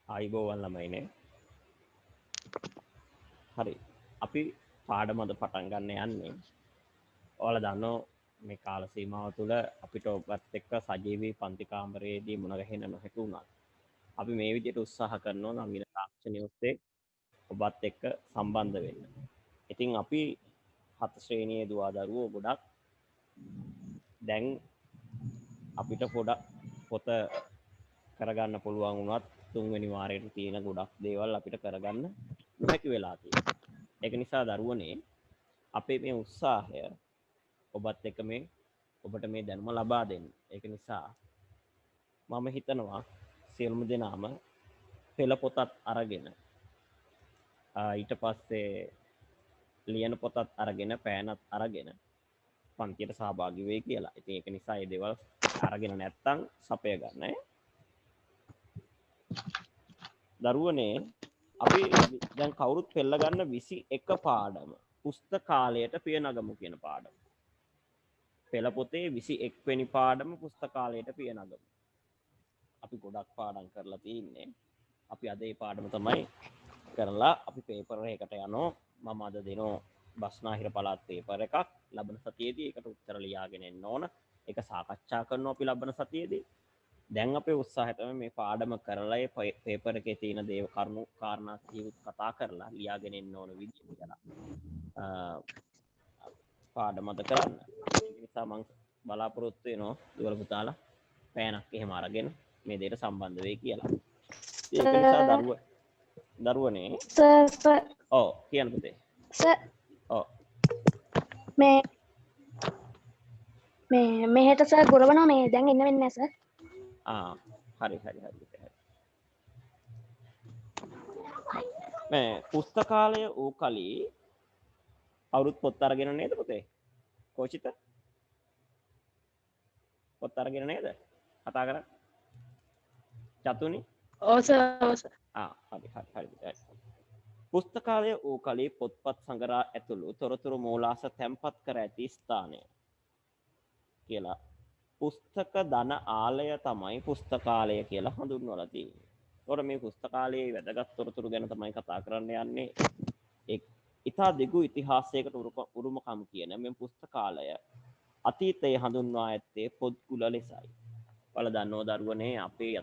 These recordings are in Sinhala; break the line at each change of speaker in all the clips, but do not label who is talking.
ආයිබෝවන් ළමයිනේ. හරි. අපි පාඩම අද පටන් ගන්න යන්නේ. ඔයාලා දන්නෝ මේ කාල සීමාව තුළ අපිට ඔබත් එක්ක සජීවී පන්ති කාමරයේදී මුණ ගැහෙන්න නොහැකි වුණා. අපි මේ විදිහට උත්සාහ කරනවා නවීන තාක්ෂණය ඔස්සේ ඔබත් එක්ක සම්බන්ධ වෙන්න. ඉතින් අපි 7 ශ්‍රේණියේ දුවා දරුවෝ ගොඩක් දැන් අපිට පොත කරගන්න පුළුවන් වුණත් තුන්වෙනි වාරයට තියෙන ගොඩක් දේවල් අපිට කරගන්න නොහැකි වෙලා තියෙනවා. ඒක නිසා දරුවනේ අපේ මේ උත්සාහය ඔබත් එක්ක මේ ඔබට මේ දැනුම ලබා දෙන්න. ඒක නිසා මම හිතනවා සියලුම දෙනාම පෙළ පොතත් අරගෙන ඊට පස්සේ ලියන පොතත් අරගෙන පෑනත් අරගෙන පන්තියට සහභාගී වෙයි කියලා. ඉතින් ඒක නිසා මේ දේවල් අරගෙන නැත්තම් සපය ගන්න ඈ. දරුවනේ අපි දැන් කවුරුත් පෙළ ගන්න 21 පාඩම පුස්තකාලයට පිය නගමු කියන පාඩම. පෙළ පොතේ 21 වෙනි පාඩම පුස්තකාලයට පිය නගමු. අපි ගොඩක් පාඩම් කරලා තින්නේ. අපි අද මේ පාඩම තමයි කරලා අපි පේපර් එකකට යනවා. මම අද දෙනවා බස්නාහිර පළාත් පේපර් එකක්. ලබන සතියේදී ඒකට උත්තර ලියාගෙන එන්න ඕන. ඒක සාකච්ඡා කරනවා අපි ලබන සතියේදී. දැන් අපේ උත්සාහය තමයි මේ පාඩම කරලා ඒ පේපර් එකේ තියෙන දේව කරුණු කාරණා කීවත් කතා කරලා ලියාගෙන එන්න ඕන විදිය කියලා. පාඩම අද කරන්න. ඒ නිසා මම බලාපොරොත්තු වෙනවා දුවල පුතාලා පෑනක් එහෙම අරගෙන මේ දෙයට සම්බන්ධ වෙයි කියලා. ඒක නිසා දරුවනේ
සර්
ඔව් කියන්න පුතේ.
සර්
ඔව්
මේ මෙහෙට සර් ගොරවනවා මේ දැන් එන්න වෙන්නේ නැහැ සර්.
හරි. මේ පුස්තකාලය ඌ කලී අවුරුත් පොත් අරගෙන නේද පුතේ? කෝචිත පොත් අරගෙන නේද? කතා කරා. චතුනි?
ඔව් සර්.
හරි. පුස්තකාලය ඌ කලී පොත්පත් සංග්‍රහ ඇතුළු තොරතුරු මූලාස තැන්පත් කර ඇති ස්ථානය කියලා. පුස්තක ධන ආලය තමයි පුස්තකාලය කියලා හඳුන්වලා තියෙන්නේ. ඒතකොට මේ පුස්තකාලයේ වැදගත් තොරතුරු ගැන තමයි කතා කරන්න යන්නේ. ඉතා දිගු ඉතිහාසයකට උරුමකම් කියන මේ පුස්තකාලය අතීතයේ හඳුන්වා ඇත්තේ පොත්ගුල ලෙසයි. ඔයාලා දන්නෝ දරුවනේ අපේ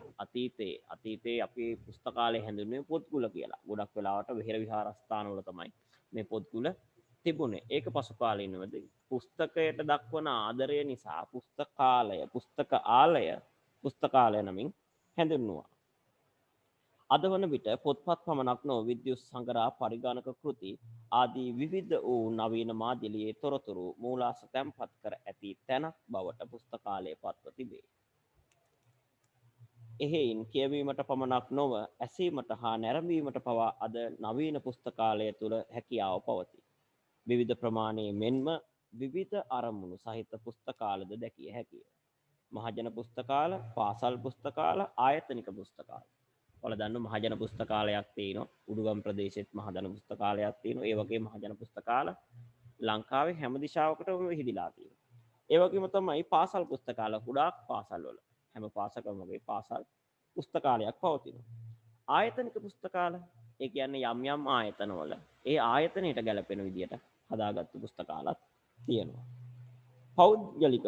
අතීතයේ අපේ පුස්තකාලය හැඳින්වුවේ පොත්ගුල කියලා. ගොඩක් වෙලාවට විහෙර විහාරස්ථානවල තමයි මේ පොත්ගුල තිබුණේ. ඒක පසු කාලීනවදී පුස්තකයට දක්වන ආදරය නිසා පුස්තකාලය නමින් හැඳින්වුවා. අද වන විට පොත්පත් පමණක් නොව විද්‍යුත් සංග්‍රහ පරිගණක කෘති ආදී විවිධ වූ නවීන මාධ්‍යලයේ තොරතුරු මූලාස තැන්පත් කර ඇති තැනක් බවට පුස්තකාලය පත්ව තිබේ. එහෙයින් කියවීමට පමණක් නොව ඇසීමට හා නැරඹීමට පවා අද නවීන පුස්තකාලය තුළ හැකියාව පවතී. විවිධ ප්‍රමාණයේ මෙන්ම විවිධ අරමුණු සහිත පුස්තකාලද දැකිය හැකිය. මහජන පුස්තකාල, පාසල් පුස්තකාල, ආයතනික පුස්තකාල. ඔයාලා දන්න මහජන පුස්තකාලයක් තියෙනවා. උඩුගම් ප්‍රදේශෙත් මහජන පුස්තකාලයක් තියෙනවා. ඒ වගේ මහජන පුස්තකාල ලංකාවේ හැම දිශාවකටම විහිදිලා තියෙනවා. ඒ වගේම තමයි පාසල් පුස්තකාල ගොඩාක් පාසල්වල හැම පාසලකම වගේ පාසල් පුස්තකාලයක් පවතිනවා. ආයතනික පුස්තකාල ඒ කියන්නේ යම් ආයතනවල ඒ ආයතනයට ගැලපෙන විදියට හදාගත්තු පුස්තකාලත් තියෙනවා. පෞද්ගලික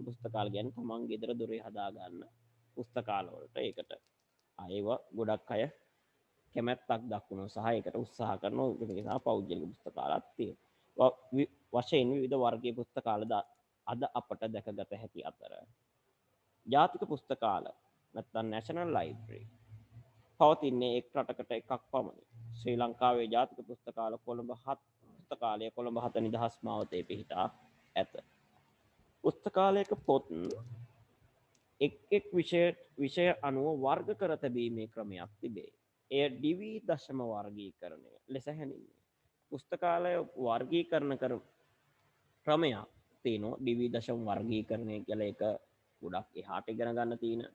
පුස්තකාල කියන්නේ තමන් ගෙදර දොරේ හදාගන්න පුස්තකාල වලට ඒකට අයව ගොඩක් අය කැමැත්තක් දක්වනවා සහ ඒකට උත්සාහ කරනවා. ඒක නිසා පෞද්ගලික පුස්තකාලත් තියෙනවා. වශයෙන් විවිධ වර්ගයේ පුස්තකාල අද අපට දැකගත හැකි අතර ජාතික පුස්තකාල නැත්නම් නැෂනල් ලයිබ්‍රරි පවතින්නේ එක් රටකට එකක් පමණි. ශ්‍රී ලංකාවේ ජාතික පුස්තකාල කොළඹ 7 නිදහස් මාවතේ පිහිටා ඇත. පුස්තකාලයක පොත් එක් විෂය අනුව වර්ග කර තැබීමේ ක්‍රමයක් තිබේ. එය ඩිවී දශම වර්ගීකරණය ලෙස හැඳින්වේ. පුස්තකාලය වර්ගීකරණ කර ක්‍රමයක් තියෙනවා. ඩිවී දශම වර්ගීකරණය කියලා එක ගොඩක් එහාට ඉගෙන ගන්න තියෙන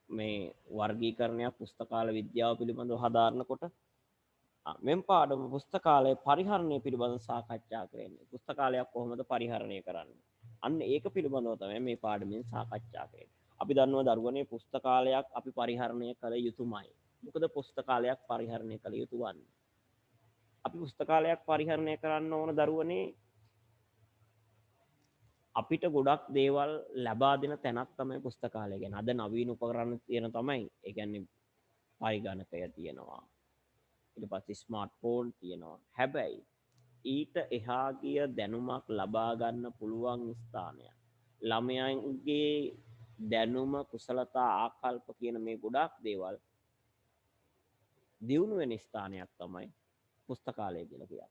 මේ වර්ගීකරණයක් පුස්තකාල විද්‍යාව පිළිබඳව හදාරනකොට මෙම් පාඩම පුස්තකාලයේ පරිහරණය පිළිබඳව සාකච්ඡා කරන්නේ. පුස්තකාලයක් කොහොමද පරිහරණය කරන්නේ? අන්න ඒක පිළිබඳව තමයි මේ පාඩමෙන් සාකච්ඡා කරන්නේ. අපි දන්නවා දරුවනේ පුස්තකාලයක් අපි පරිහරණය කළ යුතුමයි. මොකද පුස්තකාලයක් පරිහරණය කළ යුතු වන්නේ. අපි පුස්තකාලයක් පරිහරණය කරන්න ඕන දරුවනේ අපිට ගොඩක් දේවල් ලබා දෙන තැනක් තමයි පුස්තකාලය. ගැන අද නවීන උපකරණ තියෙන තමයි. ඒ කියන්නේ පරිගණකය තියෙනවා. ඊට පස්සේ ස්මාර්ට් ෆෝන් තියෙනවා. හැබැයි ඊට එහා ගිය දැනුමක් ලබා ගන්න පුළුවන් ස්ථානයක්. ළමයන්ගේ දැනුම කුසලතා ආකල්ප කියන මේ ගොඩක් දේවල් දියුණු වෙන ස්ථානයක් තමයි පුස්තකාලය කියලා කියන්නේ.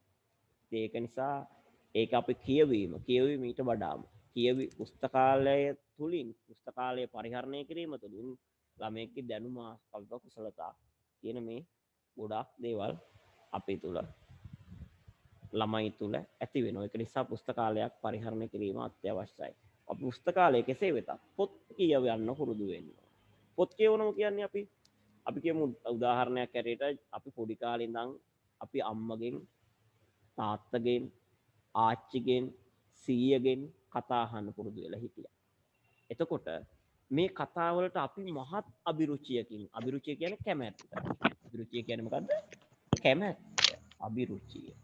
ඒක නිසා ඒක අපි කියවීම ඊට වඩාම පුස්තකාලය තුලින් පුස්තකාලය පරිහරණය කිරීම තුළින් ළමයෙක්ගේ දැනුම ආකල්ප කුසලතා කියන මේ ගොඩක් දේවල් අපේ තුල ළමයි තුල ඇති වෙනවා. ඒක නිසා පුස්තකාලයක් පරිහරණය කිරීම අත්‍යවශ්‍යයි. අපි පුස්තකාලය කෙසේ වෙතත් පොත් කියවන්න පුරුදු වෙන්න. පොත් කියවනවා කියන්නේ අපි කියමු උදාහරණයක් ඇරෙට අපි පොඩි කාලේ ඉඳන් අපි අම්මගෙන් තාත්තගෙන් ආච්චිගෙන් සීයගෙන් කතා අහන්න පුරුදු වෙලා හිටියා. එතකොට මේ කතා වලට අපි මහත් අභිරුචියකින් අභිරුචිය කියන්නේ කැමැත්ත. අභිරුචිය කියන්නේ මොකද්ද? කැමැත්ත. අභිරුචිය.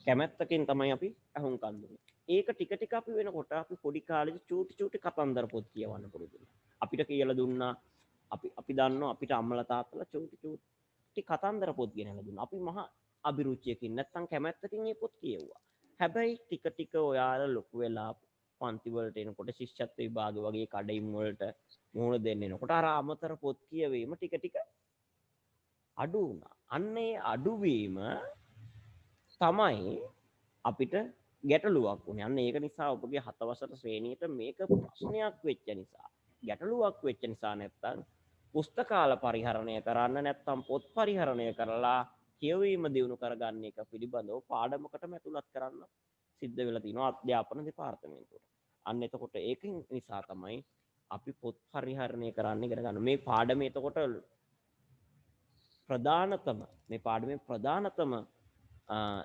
කැමැත්තකින් තමයි අපි අහුම්කන් දුන්නේ. ඒක ටික ටික අපි වෙනකොට අපි පොඩි කාලේ චූටි කතන්දර පොත් කියවන්න පුරුදු වුණා. අපිට කියලා දුන්නා අපි දන්නවා අපිට අම්මලා තාත්තලා චූටි කතන්දර පොත් ගෙනලා දුන්නා. අපි මහා අභිරුචියකින් නැත්තම් කැමැත්තකින් මේ පොත් කියවුවා. හැබැයි ටික ඔයාලා ලොකු වෙලා පන්ති වලට එනකොට ශිෂ්‍යත්ව විභාග වගේ කඩයිම් වලට මුහුණ දෙන්න එනකොට අර අමතර පොත් කියවීම ටික අඩු වුණා. අන්න ඒ අඩුවීම තමයි අපිට ගැටලුවක් වුණේ. අන්න ඒක නිසා ඔබගේ 7 වසර ශ්‍රේණියට මේක ප්‍රශ්නයක් වෙච්ච නිසා, ගැටලුවක් වෙච්ච නිසා නැත්තම් පුස්තකාල පරිහරණය කරන්න නැත්තම් පොත් පරිහරණය කරලා කියවීම දියුණු කරගන්න එක පිළිබඳව පාඩමකටම ඇතුළත් කරන්න සිද්ධ වෙලා තිනවා අධ්‍යාපන දෙපාර්තමේන්තුවට. අන්න එතකොට ඒක නිසා තමයි අපි පොත් පරිහරණය කරන්න ඉගෙන ගන්න. මේ පාඩමේ එතකොට ප්‍රධානතම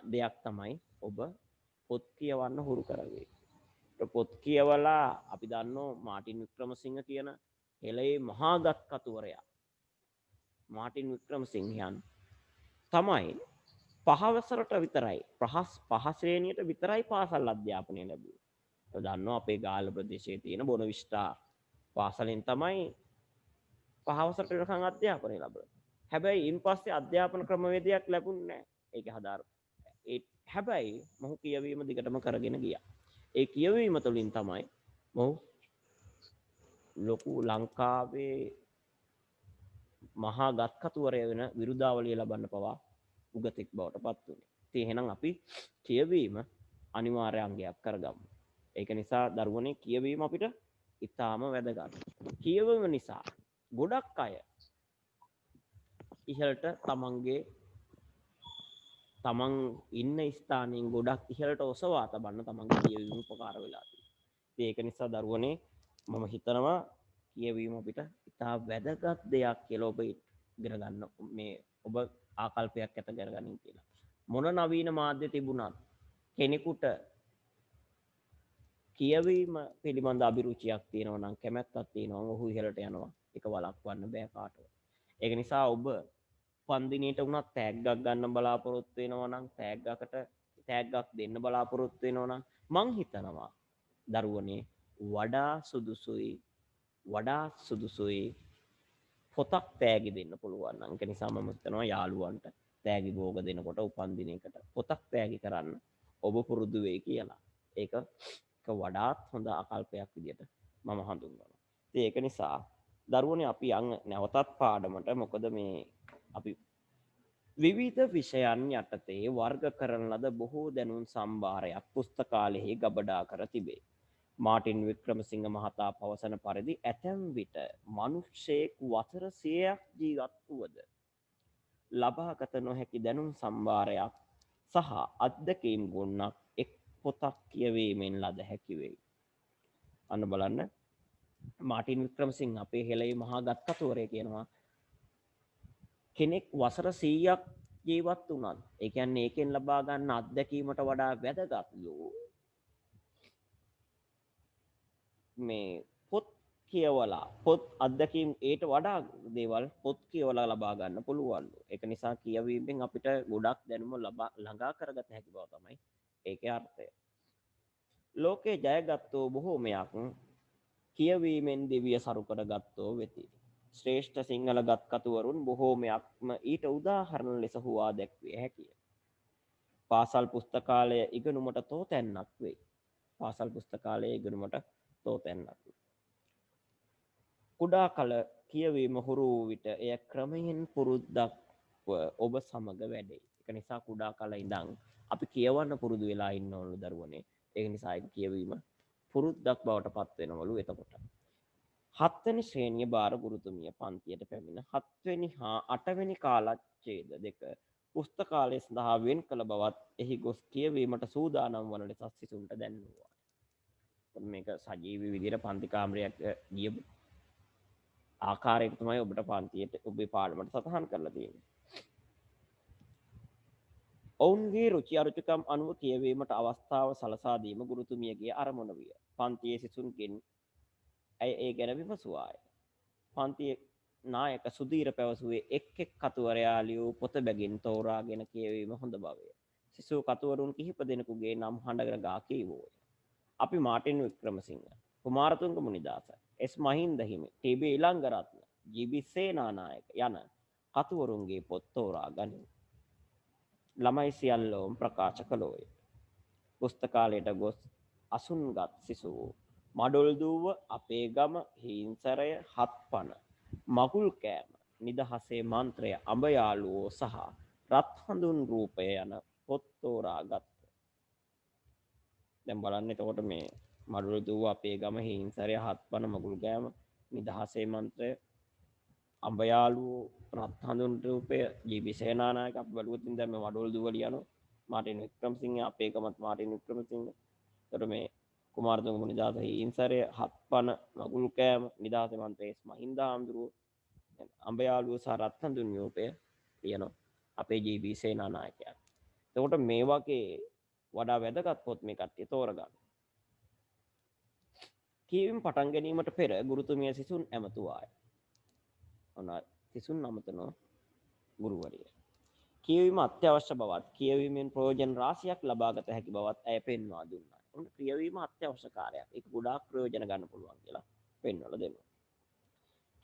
දෙයක් තමයි ඔබ පොත් කියවන්න හුරු කරවේ. පොත් කියවලා අපි දන්නවා මාටින් වික්‍රමසිංහ කියන හෙළේ මහාගත් කතුවරයා මාටින් වික්‍රමසිංහයන් තමයි 5 වසරට විතරයි පහ ශ්‍රේණියට විතරයි පාසල් අධ්‍යාපනය ලැබුවේ. ඔය දන්නවා අපේ ගාල්ල ප්‍රදේශයේ තියෙන බොනවිස්ටා පාසලෙන් තමයි 5 වසරට වෙනකන් අධ්‍යාපනය ලැබුණේ. හැබැයි ඉන් පස්සේ අධ්‍යාපන ක්‍රමවේදයක් ලැබුණේ නැහැ. ඒක හදාරු. හැබැයි මොහු කියවීම දිගටම කරගෙන ගියා. ඒ කියවීම තුළින් තමයි මොහු ලොකු ලංකාවේ මහා ගත්කතුවරය වෙන විරුදාවලිය ලබන්න පවා උගතෙක් බවට පත් වුණේ. ඉතින් එහෙනම් අපි කියවීම අනිවාර්ය අංගයක් කරගමු. ඒක නිසා දරුවනේ කියවීම අපිට ඉතාම වැදගත්. කියවීම නිසා ගොඩක් අය ඉහළට තමන් ඉන්න ස්ථානයෙන් ගොඩක් ඉහළට ඔසවා තබන්න තමන්ගේ කියවීම උපකාර වෙලා තියෙනවා. ඒක නිසා දරුවනේ මම හිතනවා කියවීම අපිට ඉතා වැදගත් දෙයක් කියලා ඔබ ඉගෙන ගන්න මේ ඔබ ආකල්පයක් ඇත කරගනින් කියලා. මොන නවීන මාධ්‍ය තිබුණත් කෙනෙකුට කියවීම පිළිබඳ අභිරුචියක් තියෙනවා නම් කැමැත්තක් තියෙනවා නම් ඔහු ඉහළට යනවා. ඒක වළක්වන්න බෑ කාටවත්. ඒක නිසා ඔබ පන්දිනේට වුණත් තෑග්ගක් ගන්න බලාපොරොත්තු වෙනවා නම් තෑග්ගක් දෙන්න බලාපොරොත්තු වෙනවා නම් මං හිතනවා දරුවනේ වඩා සුදුසුයි පොතක් තෑගි දෙන්න පුළුවන් නම්. ඒක නිසා මම හිතනවා යාළුවන්ට තෑගි භෝග දෙනකොට උපන්දිනයකට පොතක් තෑගි කරන්න ඔබ පුරුදු වෙයි කියලා. ඒක වඩාත් හොඳ ආකල්පයක් විදිහට මම හඳුන්වනවා. ඉතින් ඒක නිසා දරුවනේ අපි යන්න නැවතත් පාඩමට. මොකද මේ අපි විවිධ විෂයන් යටතේ වර්ග කරන ලද බොහෝ දැනුම් සම්භාරයක් පුස්තකාලයෙහි ගබඩා කර තිබේ. මාටින් වික්‍රමසිංහ මහතා පවසන පරිදි ඇතැම් විට මනුෂ්‍යයෙක් වසර 100ක් ජීවත් වුවද ලබාගත නොහැකි දැනුම් සම්භාරයක් සහ අත්දැකීම් ගොන්නක් එක් පොතක් කියවීමෙන් ලද හැකි වෙයි. අන්න බලන්න මාටින් වික්‍රමසිංහ අපේ හෙළේ මහා ගත්කතුවරය කියනවා කෙනෙක් වසර 100ක් ජීවත් වුණත් ඒ කියන්නේ ඒකෙන් ලබා ගන්න අත්දැකීමට වඩා වැදගත්ලු මේ පොත් කියවලා පොත් අත්දැකීම් ඊට වඩා දේවල් පොත් කියවලා ලබා ගන්න පුළුවන්ලු. ඒක නිසා කියවීමෙන් අපිට ගොඩක් දැනුම ළඟා කරගත හැකි බව තමයි ඒකේ අර්ථය. ලෝකේ ජයගත්තෝ බොහෝමයක් කියවීමෙන් දිවිය සරු කරගත්තෝ වෙති. ශ්‍රේෂ්ඨ සිංහල ගත්කතුවරුන් බොහෝමයක්ම ඊට උදාහරණ ලෙස හුවා දැක්විය හැකිය. පාසල් පුස්තකාලය ඉගෙනුමට තෝතැන්නක් වෙයි. පාසල් පුස්තකාලය ඉගෙනුමට තෝතැන්නක්. කුඩා කල කියවීම හුරු වූ විට එය ක්‍රමයෙන් පුරුද්දක්ව ඔබ සමග වැඩේ. ඒක නිසා කුඩා කල ඉඳන් අපි කියවන්න පුරුදු වෙලා ඉන්න ඕනු දරුවනේ. ඒක නිසා ඒක කියවීම පුරුද්දක් බවට පත් වෙනවලු එතකොට. 7 වෙනි ශ්‍රේණිය බාර ගුරුතුමිය පන්තියට පැමිණ 7 වෙනි හා 8 වෙනි කාලච්ඡේද දෙක පුස්තකාලය සඳහා වෙන් කළ බවත් එහි ගොස් කියවීමට සූදානම් වන ලෙස සිසුන්ට දැන්වුවා. මේක සජීවී විදිහට පන්ති කාමරයක් ගියපු ආකාරයට තමයි ඔබට පන්තියට ඔබේ පාඩමට සටහන් කරලා තියෙන්නේ. ඔවුන්ගේ රුචි අරුචිකම් අනුව කියවීමට අවස්ථාව සලසා දීම ගුරුතුමියගේ අරමුණ විය. පන්තියේ සිසුන්ගෙන් ඇය ඒ ගැන විමසුවාය. පන්තියේ නායක සුදීර පැවසුවේ එක් කතුවරයා ලියූ පොත බැගින් තෝරාගෙන කියවීම හොඳ බවය. සිසු කතුවරුන් කිහිප දෙනෙකුගේ නම් හඬගෙන ගා කීවෝය. අපි මාටින් වික්‍රමසිංහ, කුමාරතුංග මුනිදාස, එස් මහින්ද හිමි, ටී.බී. ඉලංගරත්න, ජී.බී. සේනානායක යන කතුවරුන්ගේ පොත් තෝරා ගනිමු. ළමයි සියල්ලෝම ප්‍රකාශ කළෝය. පුස්තකාලයට ගොස් අසුන්ගත් සිසුවෝ මඩොල් දූව, අපේ ගම, හීන්සරය, හත්පන, මගුල් කෑම, නිදහසේ මන්ත්‍රය, අඹ යාළුවෝ සහ රත් හඳුන් රූපය යන පොත් තෝරා ගත්තා. දැන් බලන්න එතකොට මේ මඩොල් දූව, අපේ ගම, හීන්සරය, හත්පන, මගුල් කෑම, නිදහසේ මන්ත්‍රය, අඹ යාළුවෝ, රත් හඳුන් රූපය, ජී.බී. සේනානායක අපි බලුවොත් දැන් මේ මඩොල් දූව ලියනවා මාටින් වික්‍රමසිංහ, අපේ ගමත් මාටින් වික්‍රමසිංහ. එතකොට මේ කුමාරතුංග මුනිදාස, හීන්සරය, හත්පන, මගුල් කෑම, නිදහසේ මන්ත්‍රය මහින්ද හාමුදුරුවෝ, අඹ යාළුවෝ සහ රත් හඳුන් රූපය ලියනවා අපේ ජී.බී. සේනානායකයා. එතකොට මේ වගේ වඩා වැදගත් පොත් මේ කට්ටිය තෝරගන්න. කියවීම පටන් ගැනීමට පෙර ගුරුතුමිය සිසුන් ඇමතුවාය. ඔන්න සිසුන් අමතනවා ගුරුවරිය. කියවීම අත්‍යවශ්‍ය බවත් කියවීමෙන් ප්‍රයෝජන රාශියක් ලබාගත හැකි බවත් ඇය පෙන්වා දුන්නා. ඔන්න කියවීම අත්‍යවශ්‍ය කාර්යයක්. ඒක ගොඩාක් ප්‍රයෝජන ගන්න පුළුවන් කියලා පෙන්වලා දෙනවා.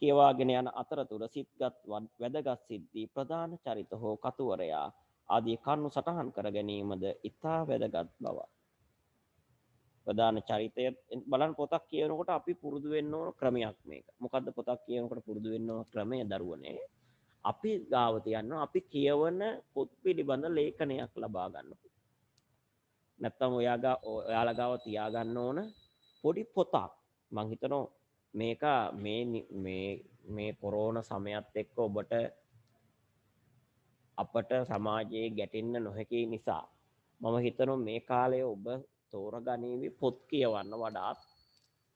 කියවාගෙන යන අතරතුර සිත්ගත් වැදගත් සිද්ධි, ප්‍රධාන චරිත හෝ කතුවරයා ආදී කරුණු සටහන් කර ගැනීමද ඉතා වැදගත් බවයි. ප්‍රධාන චරිතය බලන්න පොතක් කියවනකොට අපි පුරුදු වෙන්න ඕන ක්‍රමයක් මේක. මොකද්ද පොතක් කියවනකොට පුරුදු වෙන්න ඕන ක්‍රමය දරුවනේ? අපි ගාව තියනවා අපි කියවන පොත් පිළිබඳ ලේඛනයක් ලබා ගන්න. නැත්තම් ඔයාලා ගාව තියාගන්න ඕන පොඩි පොතක්. මං හිතනවා මේක මේ කොරෝනා සමයත් එක්ක ඔබට අපට සමාජයේ ගැටෙන්න නොහැකි නිසා මම හිතනවා මේ කාලය ඔබ තෝරගනීවි පොත් කියවන්න වඩාත්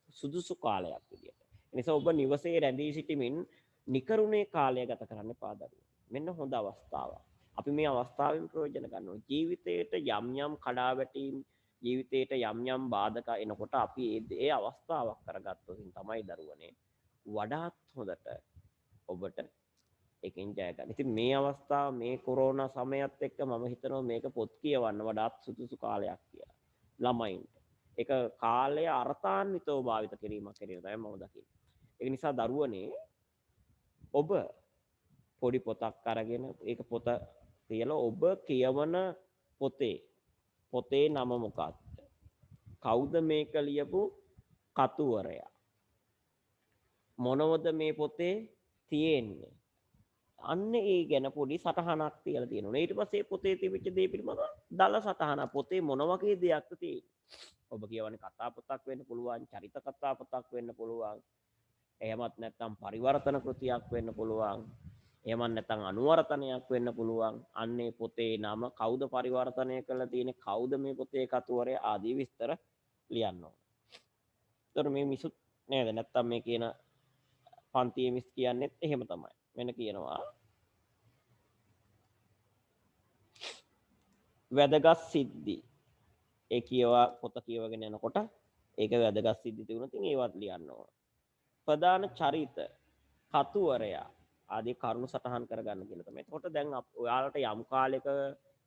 සුදුසු කාලයක් විදියට. ඒ නිසා ඔබ නිවසේ රැඳී සිටමින් නිකරුණේ කාලය ගත කරන්න එපා දරුවෝ. මෙන්න හොඳ අවස්ථාවක්. අපි මේ අවස්ථාවෙන් ප්‍රයෝජන ගන්න ඕනේ. ජීවිතේට යම් යම් කඩාවැටීම්, ජීවිතේට යම් යම් බාධක එනකොට අපි ඒ අවස්ථාවක් කරගත්තොත් තමයි දරුවනේ වඩාත් හොඳට ඔබට එකෙන් ජය ගන්න. ඉතින් මේ අවස්ථාව මේ කොරෝනා සමයත් එක්ක මම හිතනවා මේක පොත් කියවන්න වඩාත් සුදුසු කාලයක් කියලා. ළමයින්ට. ඒක කාලය අර්ථාන්විතව භාවිත කිරීමක් කියලා තමයි මම දකින්නේ. ඒ නිසා දරුවනේ ඔබ පොඩි පොතක් අරගෙන ඒක පොත තියලා ඔබ කියවන පොතේ නම මොකක්ද? කවුද මේක ලියපු කතුවරයා? මොනවද මේ පොතේ තියෙන්නේ? අන්න ඒ ගැන පොඩි සටහනක් තියලා තියෙනවා. ඊට පස්සේ පොතේ තිබිච්ච දේ පිළිබඳව දල සටහනක් පොතේ මොන වගේ දෙයක්ද තියෙන්නේ? ඔබ කියවන්නේ කතා පොතක් වෙන්න පුළුවන්, චරිත කතා පොතක් වෙන්න පුළුවන්. එහෙමත් නැත්නම් පරිවර්තන කෘතියක් වෙන්න පුළුවන්. එහෙමත් නැත්නම් අනුවර්තනයක් වෙන්න පුළුවන්. අන්නේ පොතේ නම කවුද පරිවර්තනය කරලා තියෙන්නේ? කවුද මේ පොතේ කතුවරයා ආදී විස්තර ලියන්න ඕන. ඒතර මේ නේද? නැත්තම් මේ කියන පන්තියේ මිස් කියන්නේත් එහෙම තමයි. වෙන කියනවා වැදගත් සිද්ධි. ඒ කියවා පොත කියවගෙන යනකොට ඒක වැදගත් සිද්ධි තිබුණොත් ඉතින් ඒවත් ලියන්න ඕන. ප්‍රධාන චරිත, කතුවරයා ආදී කරුණු සටහන් කරගන්න කියලා තමයි. එතකොට දැන් ඔයාලට යම් කාලයක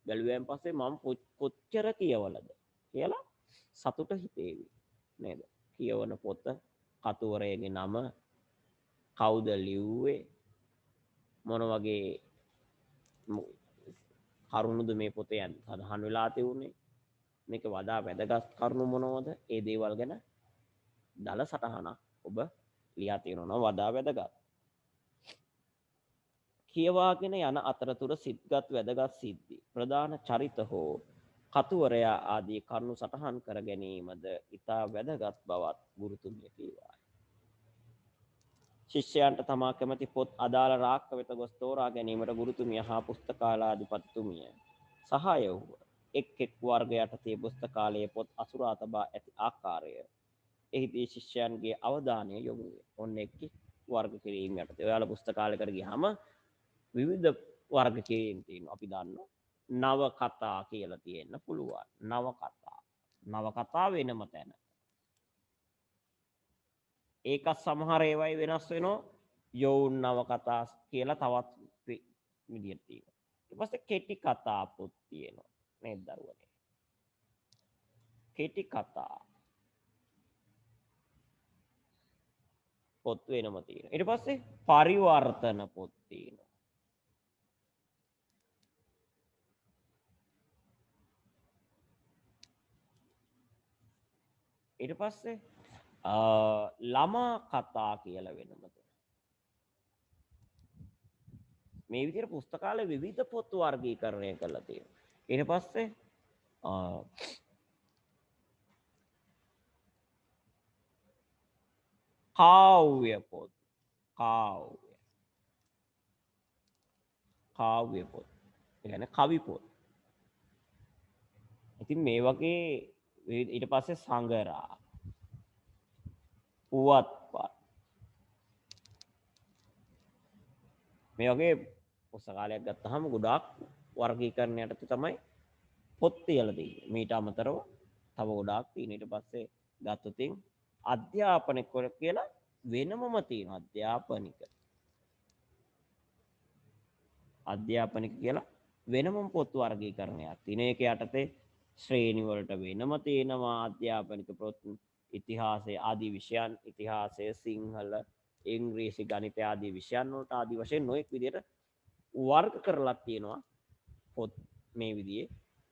බැලුවෙන් පස්සේ මම කොච්චර කියවලද කියලා සතුට හිතේවි නේද? කියවන පොත, කතුවරයාගේ නම, කවුද ලිව්වේ, මොන වගේ කරුණුද මේ පොතේ සඳහන් වෙලා තියුනේ, මේක වඩා වැදගත් කරුණු මොනවද, ඒ දේවල් ගැන දල සටහනක් ඔබ ලියා තියෙනවා වඩා වැදගත්. කියවාගෙන යන අතරතුර සිත්ගත් වැදගත් සිද්ධි, ප්‍රධාන චරිත හෝ කතුවරයා ආදී කරුණු සටහන් කර ගැනීමද ඉතා වැදගත් බවත් ගුරුතුමිය කීවා. ශිෂ්‍යයන්ට තමා කැමති පොත් අදාළ රාක්ක වෙත ගොස් තෝරා ගැනීමට ගුරුතුමිය හා පුස්තකාලාධිපතිතුමිය සහාය වූහ. එක් එක් වර්ග යටතේ පුස්තකාලයේ පොත් අසුරා තබා ඇති ආකාරය එහිදී ශිෂ්‍යයන්ගේ අවධානය යොමු වේ. ඔන්න එක් වර්ග කිරීම යටතේ ඔයාලා පුස්තකාලයකට ගියාම විවිධ වර්ග කිරීම් තියෙනවා. අපි දන්නවා නවකතා කියලා තියෙන්න පුළුවන්. නවකතා වෙනම තැන. ඒක සමහර ඒවායි වෙනස් වෙනවා. යෝන් නවකතා කියලා තවත් විදිහට තියෙනවා. ඊට පස්සේ කෙටි කතා පොත් තියෙනවා නේද දරුවනේ. කෙටි කතා පොත් වෙනම තියෙනවා. ඊට පස්සේ පරිවර්තන පොත් තියෙනවා. ඊට පස්සේ ළමා කතා කියලා වෙනම තියෙනවා. මේ විදිහට පුස්තකාලේ විවිධ පොත් වර්ගීකරණය කරලා තියෙනවා. ඊට පස්සේ කාව්‍ය පොත්, කාව්‍ය පොත්. ඒ කියන්නේ කවි පොත්. ඉතින් මේ වගේ ඊට පස්සේ සංගරා, පුවත්පත් මේ වගේ පුස්තකාලයක් ගත්තාම ගොඩාක් වර්ගීකරණ යටතේ තමයි පොත් තියලා තියෙන්නේ. මීට අමතරව තව ගොඩාක් තියෙන. ඊට පස්සේ ගත්තොත් අධ්‍යාපනික කියලා වෙනමම තියෙනවා. අධ්‍යාපනික කියලා වෙනමම පොත් වර්ගීකරණයක් තියෙන. ඒක යටතේ ශ්‍රේණි වලට වෙනම තියෙනවා අධ්‍යාපනික පොත්, ඉතිහාසය ආදී විෂයන්, ඉතිහාසය, සිංහල, ඉංග්‍රීසි, ගණිතය ආදී විෂයන් වලට ආදී වශයෙන් නොඑක් විදිහට වර්ග කරලා තියෙනවා පොත් මේ විදිහේ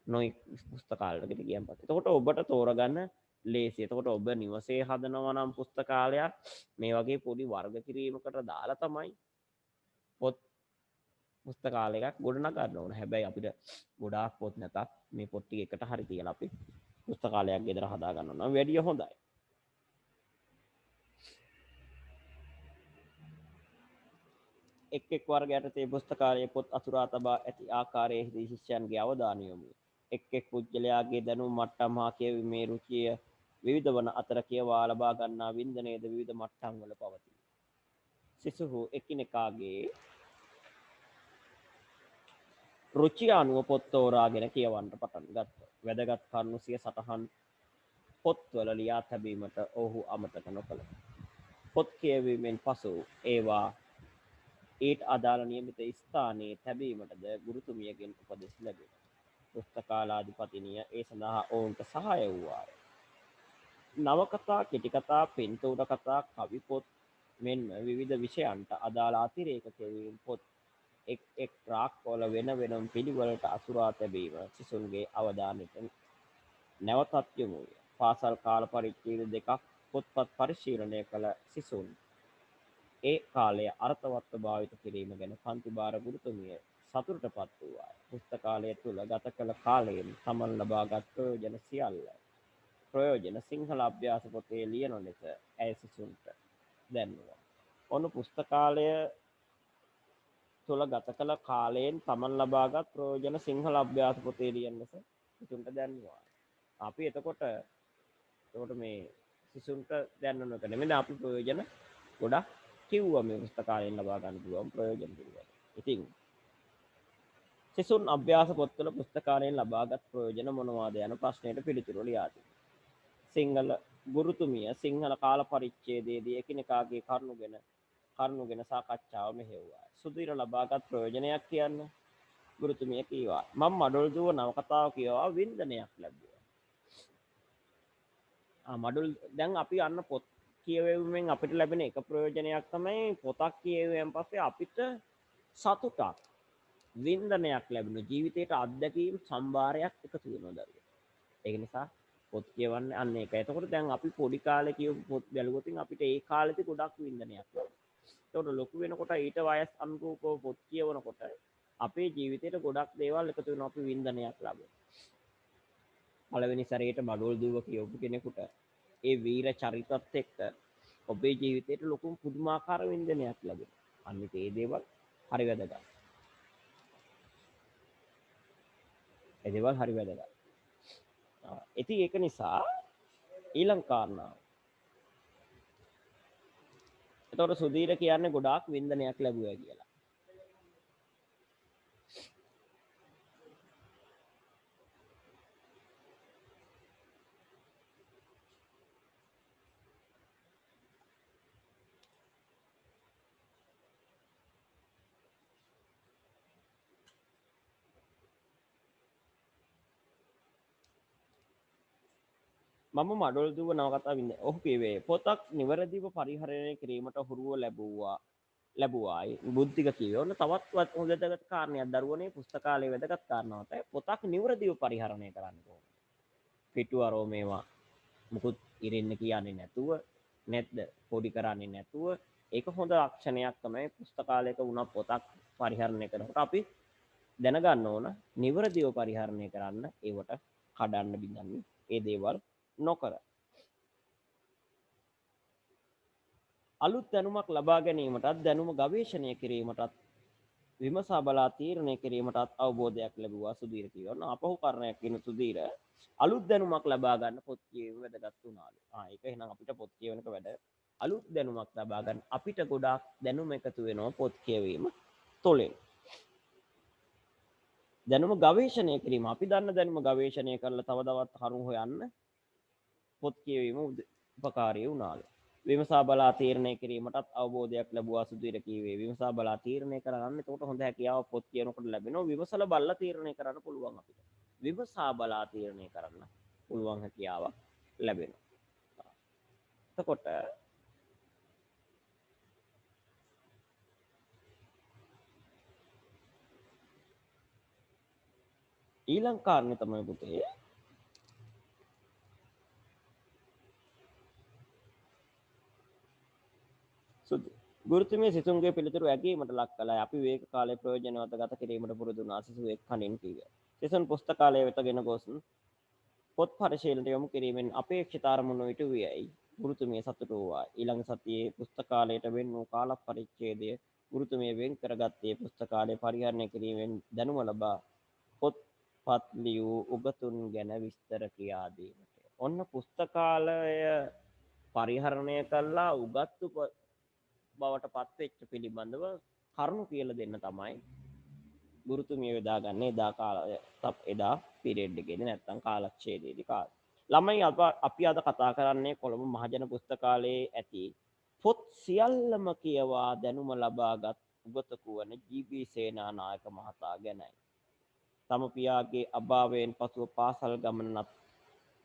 නොඑක් පුස්තකාලයකට ගියන් පස්සේ. එතකොට ඔබට තෝරගන්න ලේසි. එතකොට ඔබ නිවසේ හදනවා නම් පුස්තකාලයක් මේ වගේ පොඩි වර්ග කිරීමකට දාලා තමයි පොත් පුස්තකාලයක් ගොඩනගන්න ඕන. හැබැයි අපිට ගොඩාක් පොත් නැතත් මේ පොත් ටික එකට හරි තියලා අපි පුස්තකාලයක් ගෙදර හදා ගන්නවා නම් වැඩිය හොඳයි. එක් එක් වර්ගයට තේ පුස්තකාලයේ පොත් අසුරා තබා ඇති ආකාරයේදී ශිෂ්‍යයන්ගේ අවධානය යොමු වේ. එක් එක් පුද්ගලයාගේ දැනුම් මට්ටම් හා කියවීමේ රුචිය විවිධ වන අතර කියවා ලබා ගන්නා වින්දනයේද විවිධ මට්ටම් වල පවතී. සිසුහු එකිනෙකාගේ රුචිය අනුව පොත් තෝරාගෙන කියවන්න පටන් ගත්තා. වැදගත් කරුණු සිය සටහන් පොත්වල ලියා තැබීමට ඔහු අමතක නොකළා. පොත් කියවීමෙන් පසු ඒවා ඊට අදාළ නියමිත ස්ථානයේ තැබීමටද ගුරුතුමියගෙන් උපදෙස් ලැබුණා. පුස්තකාලාධිපතිනිය ඒ සඳහා ඔවුන්ට සහාය වූවාය. නවකතා, කෙටි කතා, පින්තූර කතා, කවි පොත් මෙන්ම විවිධ විෂයන්ට අදාළ අතිරේක කියවීම් පොත් එක් එක් රාක්කවල වෙන වෙනම පිළිවෙලට අසුරා තැබීම සිසුන්ගේ අවධානයට නැවතත් යොමු විය. පාසල් කාල පරිච්ඡේද දෙකක් පොත්පත් පරිශීලනය කළ සිසුන් ඒ කාලය අර්ථවත්ව භාවිත කිරීම ගැන පන්ති භාර ගුරුතුමිය සතුටටපත් වූවාය. පුස්තකාලය තුළ ගත කළ කාලයෙන් තමන් ලබාගත් ප්‍රයෝජන සියල්ල ප්‍රයෝජන සිංහල අභ්‍යාස පොතේ ලියන ලෙස ඇය සිසුන්ට දැන්වුවා. ඔන්න පුස්තකාලය තුළ ගත කළ කාලයෙන් තමන් ලබාගත් ප්‍රයෝජන සිංහල අභ්‍යාස පොතේ ලියන ලෙස සිසුන්ට දැන්වුවා. අපි එතකොට මේ සිසුන්ට දැනන එක නෙමෙයි. දැන් අපි ප්‍රයෝජන ගොඩක් කිව්වා මේ පුස්තකාලයෙන් ලබා ගන්න පුළුවන් ප්‍රයෝජන පිළිබඳව. ඉතින් සිසුන් අභ්‍යාස පොත්වල පුස්තකාලයෙන් ලබාගත් ප්‍රයෝජන මොනවාද යන ප්‍රශ්නයට පිළිතුරු ලියා තිබෙනවා. සිංහල ගුරුතුමිය සිංහල කාල පරිච්ඡේදයේදී එකිනෙකාගේ කරුණුගෙන සාකච්ඡාව මෙහෙයුවා. සුධීර ලබාගත් ප්‍රයෝජනයක් කියන්න ගුරුතුමිය කීවා. මම මඩොල් දුව නවකතාව කියවා වින්දනයක් ලැබුවා. මඩොල් දැන් අපි අන්න පොත් කියවීමෙන් අපිට ලැබෙන එක ප්‍රයෝජනයක් තමයි පොතක් කියවීමෙන් පස්සේ අපිට සතුටක් වින්දනයක් ලැබෙන ජීවිතයට අත්දැකීම් සම්භාරයක් එකතු වෙනවා දරුවෝ. ඒක නිසා පොත් කියවන්නේ අන්න ඒක. එතකොට දැන් අපි පොඩි කාලේ කියවපු පොත් බැලුවොත් අපිට ඒ කාලෙදී ගොඩක් වින්දනයක් ලැබෙනවා. එතකොට ලොකු වෙනකොට ඊට වයස් අනුරූපව පොත් කියවනකොට අපේ ජීවිතේට ගොඩක් දේවල් එකතු වෙනවා අපි වින්දනයක් ලබනවා. පළවෙනි සැරේට මඩොල් දුව කියවපු කෙනෙකුට ඒ වීර චරිතත් එක්ක ඔබේ ජීවිතේට ලොකු පුදුමාකාර වින්දනයක් ලැබෙනවා. අනිත් ඒ දේවල් හරි වැදගත්. ඒ දේවල් හරි වැදගත්. ඉතින් ඒක නිසා ඊළඟ කාරණාව. එතකොට සුධීර කියන්නේ ගොඩාක් වින්දනයක් ලැබුවා කියලා. මම මඩොල් දුව නවකතා වින්ද. ඔහු කිව්වේ පොතක් නිවැරදිව පරිහරණය කිරීමට හුරුව ලැබුවායි බුද්ධික කිව්වේ. ඔන්න තවත් වැදගත් කාරණයක් දරුවනේ පුස්තකාලයේ වැදගත් කාරණාවක් තමයි පොතක් නිවැරදිව පරිහරණය කරන්න ඕනේ. පිටුවරෝ මේවා මුකුත් ඉරින්න කියන්නේ නැතුව නැද්ද පොඩි කරන්නේ නැතුව ඒක හොඳ ලක්ෂණයක් තමයි පුස්තකාලයක වුණා පොතක් පරිහරණය කරනකොට අපි දැනගන්න ඕන නිවැරදිව පරිහරණය කරන්න ඒවට කඩන්න බිඳන්නේ ඒ දේවල් නොකර අලුත් දැනුමක් ලබා ගැනීමටත් දැනුම ගවේෂණය කිරීමටත් විමසා බලා තීරණය කිරීමටත් අවබෝධයක් ලැබුවා සුධීර කියනවා. අපහු කාරණයක් කියන සුධීර අලුත් දැනුමක් ලබා ගන්න පොත් කියවීම වැදගත් වුණාලු. ඒක එහෙනම් අපිට පොත් කියවනක වැඩ අලුත් දැනුමක් ලබා ගන්න අපිට ගොඩාක් දැනුම එකතු වෙනවා පොත් කියවීම තුළින්. දැනුම ගවේෂණය කිරීම අපි දන්න දැනුම ගවේෂණය කරලා තව තවත් කරුණු හොයන්න පොත් කියවීම උපකාරී වුණාලු. විමසා බලා තීරණය කිරීමටත් අවබෝධයක් ලැබුවා සුධීර කීවේ. විමසා බලා තීරණය කරගන්න එතකොට හොඳ හැකියාවක් පොත් කියනකොට ලැබෙනවා. විමසලා බලලා තීරණය කරන්න පුළුවන් අපිට. විමසා බලා තීරණය කරන්න පුළුවන් හැකියාවක් ලැබෙනවා. එතකොට ඊළඟ කාරණේ තමයි පුතේ ගුරුතුමිය සිසුන්ගේ පිළිතුරු ඇගීමට ලක් කළා. අපි විවේක කාලයේ ප්‍රයෝජනවත් ගත කිරීමට පුරුදු වුණා. සිසුවෙක් කණින් කිව්වා. සිසුන් පුස්තකාලය වෙතගෙන ගොස් පොත් පරිශීලනයට යොමු කිරීමෙන් අපේක්ෂිත අරමුණු ඉටු වියයි ගුරුතුමිය සතුටු වූවා. ඊළඟ සතියේ පුස්තකාලයට වෙන් වූ කාල පරිච්ඡේදය ගුරුතුමිය වෙන් කරගත්තේ පුස්තකාලය පරිහරණය කිරීමෙන් දැනුම ලබා පොත්පත් ලියූ උගතුන් ගැන විස්තර කියා දීමට. ඔන්න පුස්තකාලය පරිහරණය කළා උගත්තු බවට පත්වෙච්ච පිළිබඳව කරුණු කියලා දෙන්න තමයි ගුරුතුමිය යොදාගන්නේ එදා පීරියඩ් එකේදී නැත්නම් කාලච්ඡේදයේදී කාලේ. ළමයි අපි අද කතා කරන්නේ කොළඹ මහජන පුස්තකාලයේ ඇති පොත් සියල්ලම කියවා දැනුම ලබාගත් උගතකු වන ජී.බී. සේනානායක මහතා ගැනයි. තම පියාගේ අභාවයෙන් පසුව පාසල්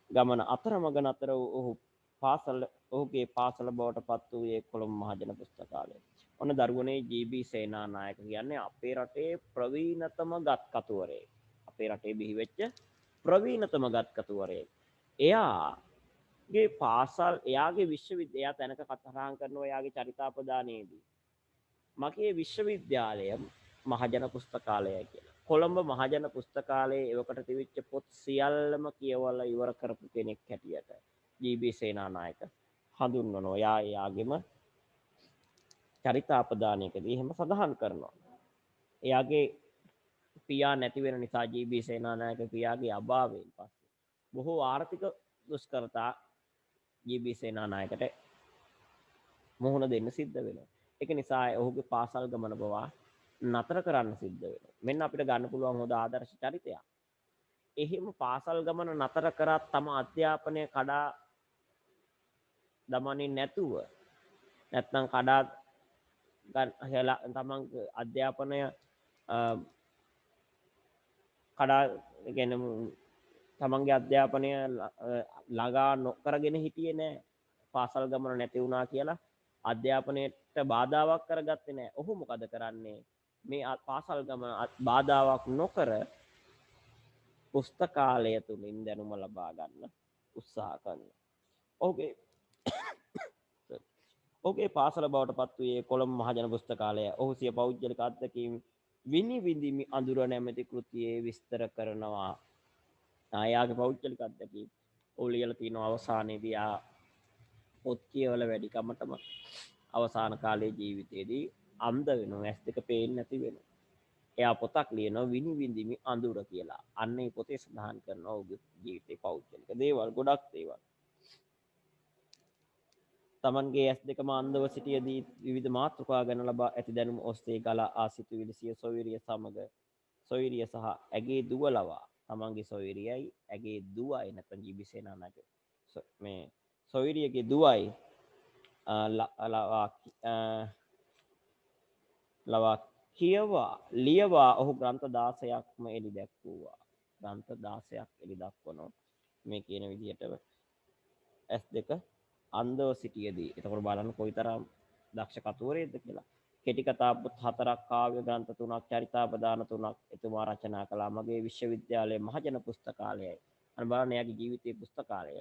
ගමන අතරමඟ නතර වූ ඔහු ඔහුගේ පාසල බවට පත් වූයේ කොළඹ මහජන පුස්තකාලය. ඔන්න දරුවනේ ජී.බී. සේනානායක කියන්නේ අපේ රටේ ප්‍රවීණතම ගත්කතුවරයෙක්. අපේ රටේ බිහි වෙච්ච ප්‍රවීණතම ගත්කතුවරයෙක්. එයාගේ විශ්වවිද්‍යාලය තැනක කතාහන් කරනවා එයාගේ චරිතාපදානයේදී. මගේ විශ්වවිද්‍යාලය මහජන පුස්තකාලයයි කියලා. කොළඹ මහජන පුස්තකාලයේ එවකට තිබිච්ච පොත් සියල්ලම කියවලා ඉවර කරපු කෙනෙක් හැටියට ජී.බී. සේනානායක හඳුන්වනවා. එයාගේම චරිතාපදානයකදී එහෙම සඳහන් කරනවා. එයාගේ පියා නැති වෙන නිසා ජී.බී. සේනානායක පියාගේ අභාවයෙන් පස්සේ බොහෝ ආර්ථික දුෂ්කරතා ජී.බී. සේනානායකට මුහුණ දෙන්න සිද්ධ වෙනවා. ඒක නිසා ඔහුගේ පාසල් ගමන පවා නතර කරන්න සිද්ධ වෙනවා. මෙන්න අපිට ගන්න පුළුවන් හොඳ ආදර්ශ චරිතයක්. එහෙම පාසල් ගමන නතර කරත් තම අධ්‍යාපනය කඩා දමන්නේ නැතුව නැත්නම් කඩා තමන්ගේ අධ්‍යාපනය කඩා ගැන තමන්ගේ අධ්‍යාපනය ළඟා නොකරගෙන හිටියේ නෑ. පාසල් ගමන නැති වුණා කියලා අධ්‍යාපනයට බාධාවක් කරගත්තේ නෑ. ඔහු මොකද කරන්නේ? මේ පාසල් ගමන බාධාවක් නොකර පුස්තකාලය තුලින් දැනුම ලබා ගන්න උත්සාහ කරනවා. ඔහුගේ පාසල බවට පත් වූයේ කොළඹ මහජන පුස්තකාලය. ඔහු සිය පෞද්ගලික අත්දැකීම් විනි විඳිමි අඳුර නැමැති කෘතියේ විස්තර කරනවා. එයාගේ පෞද්ගලික අත්දැකීම් ඔහු ලියලා තිනවා අවසානයේදී පොත් කියවල වැඩි කමටම අවසාන කාලයේ ජීවිතයේදී අන්ධ වෙනවා. ඇස් දෙක පේන්නේ නැති වෙනවා. එයා පොතක් ලියනවා විනි විඳිමි අඳුර කියලා. අන්න ඒ පොතේ සඳහන් කරනවා ඔහුගේ ජීවිතේ පෞද්ගලික දේවල් ගොඩක් දේවල්. තමන්ගේ ඇස් දෙකම අන්ධව සිටියදී විවිධ මාතෘකා ගැන ලබා ඇති දැනුම ඔස්සේ ගලා ආ සිතුවිලි සිය සොයුරිය සමග සොයුරිය සහ ඇගේ දුව ලවා තමන්ගේ සොයුරියයි ඇගේ දුවයි නැත්නම් ජී.බී. සේනානායක මේ සොයුරියගේ දුවයි ලවා කියවා ලියවා ඔහු ග්‍රන්ථ 16ක්ම එළි දැක්වුවා. ග්‍රන්ථ 16ක් එළි දක්වනවා මේ කියන විදිහට ඇස් දෙක අන්ධව සිටියදී. එතකොට බලන්න කොයිතරම් දක්ෂ කතුවරයෙක්ද කියලා. කෙටි කතා පොත් 4ක්, කාව්‍ය ග්‍රන්ථ 3ක්, චරිතාපදාන 3ක් එතුමා රචනා කළා. මගේ විශ්වවිද්‍යාලයේ මහජන පුස්තකාලයයි. අන්න බලන්න එයාගේ ජීවිතයේ පුස්තකාලය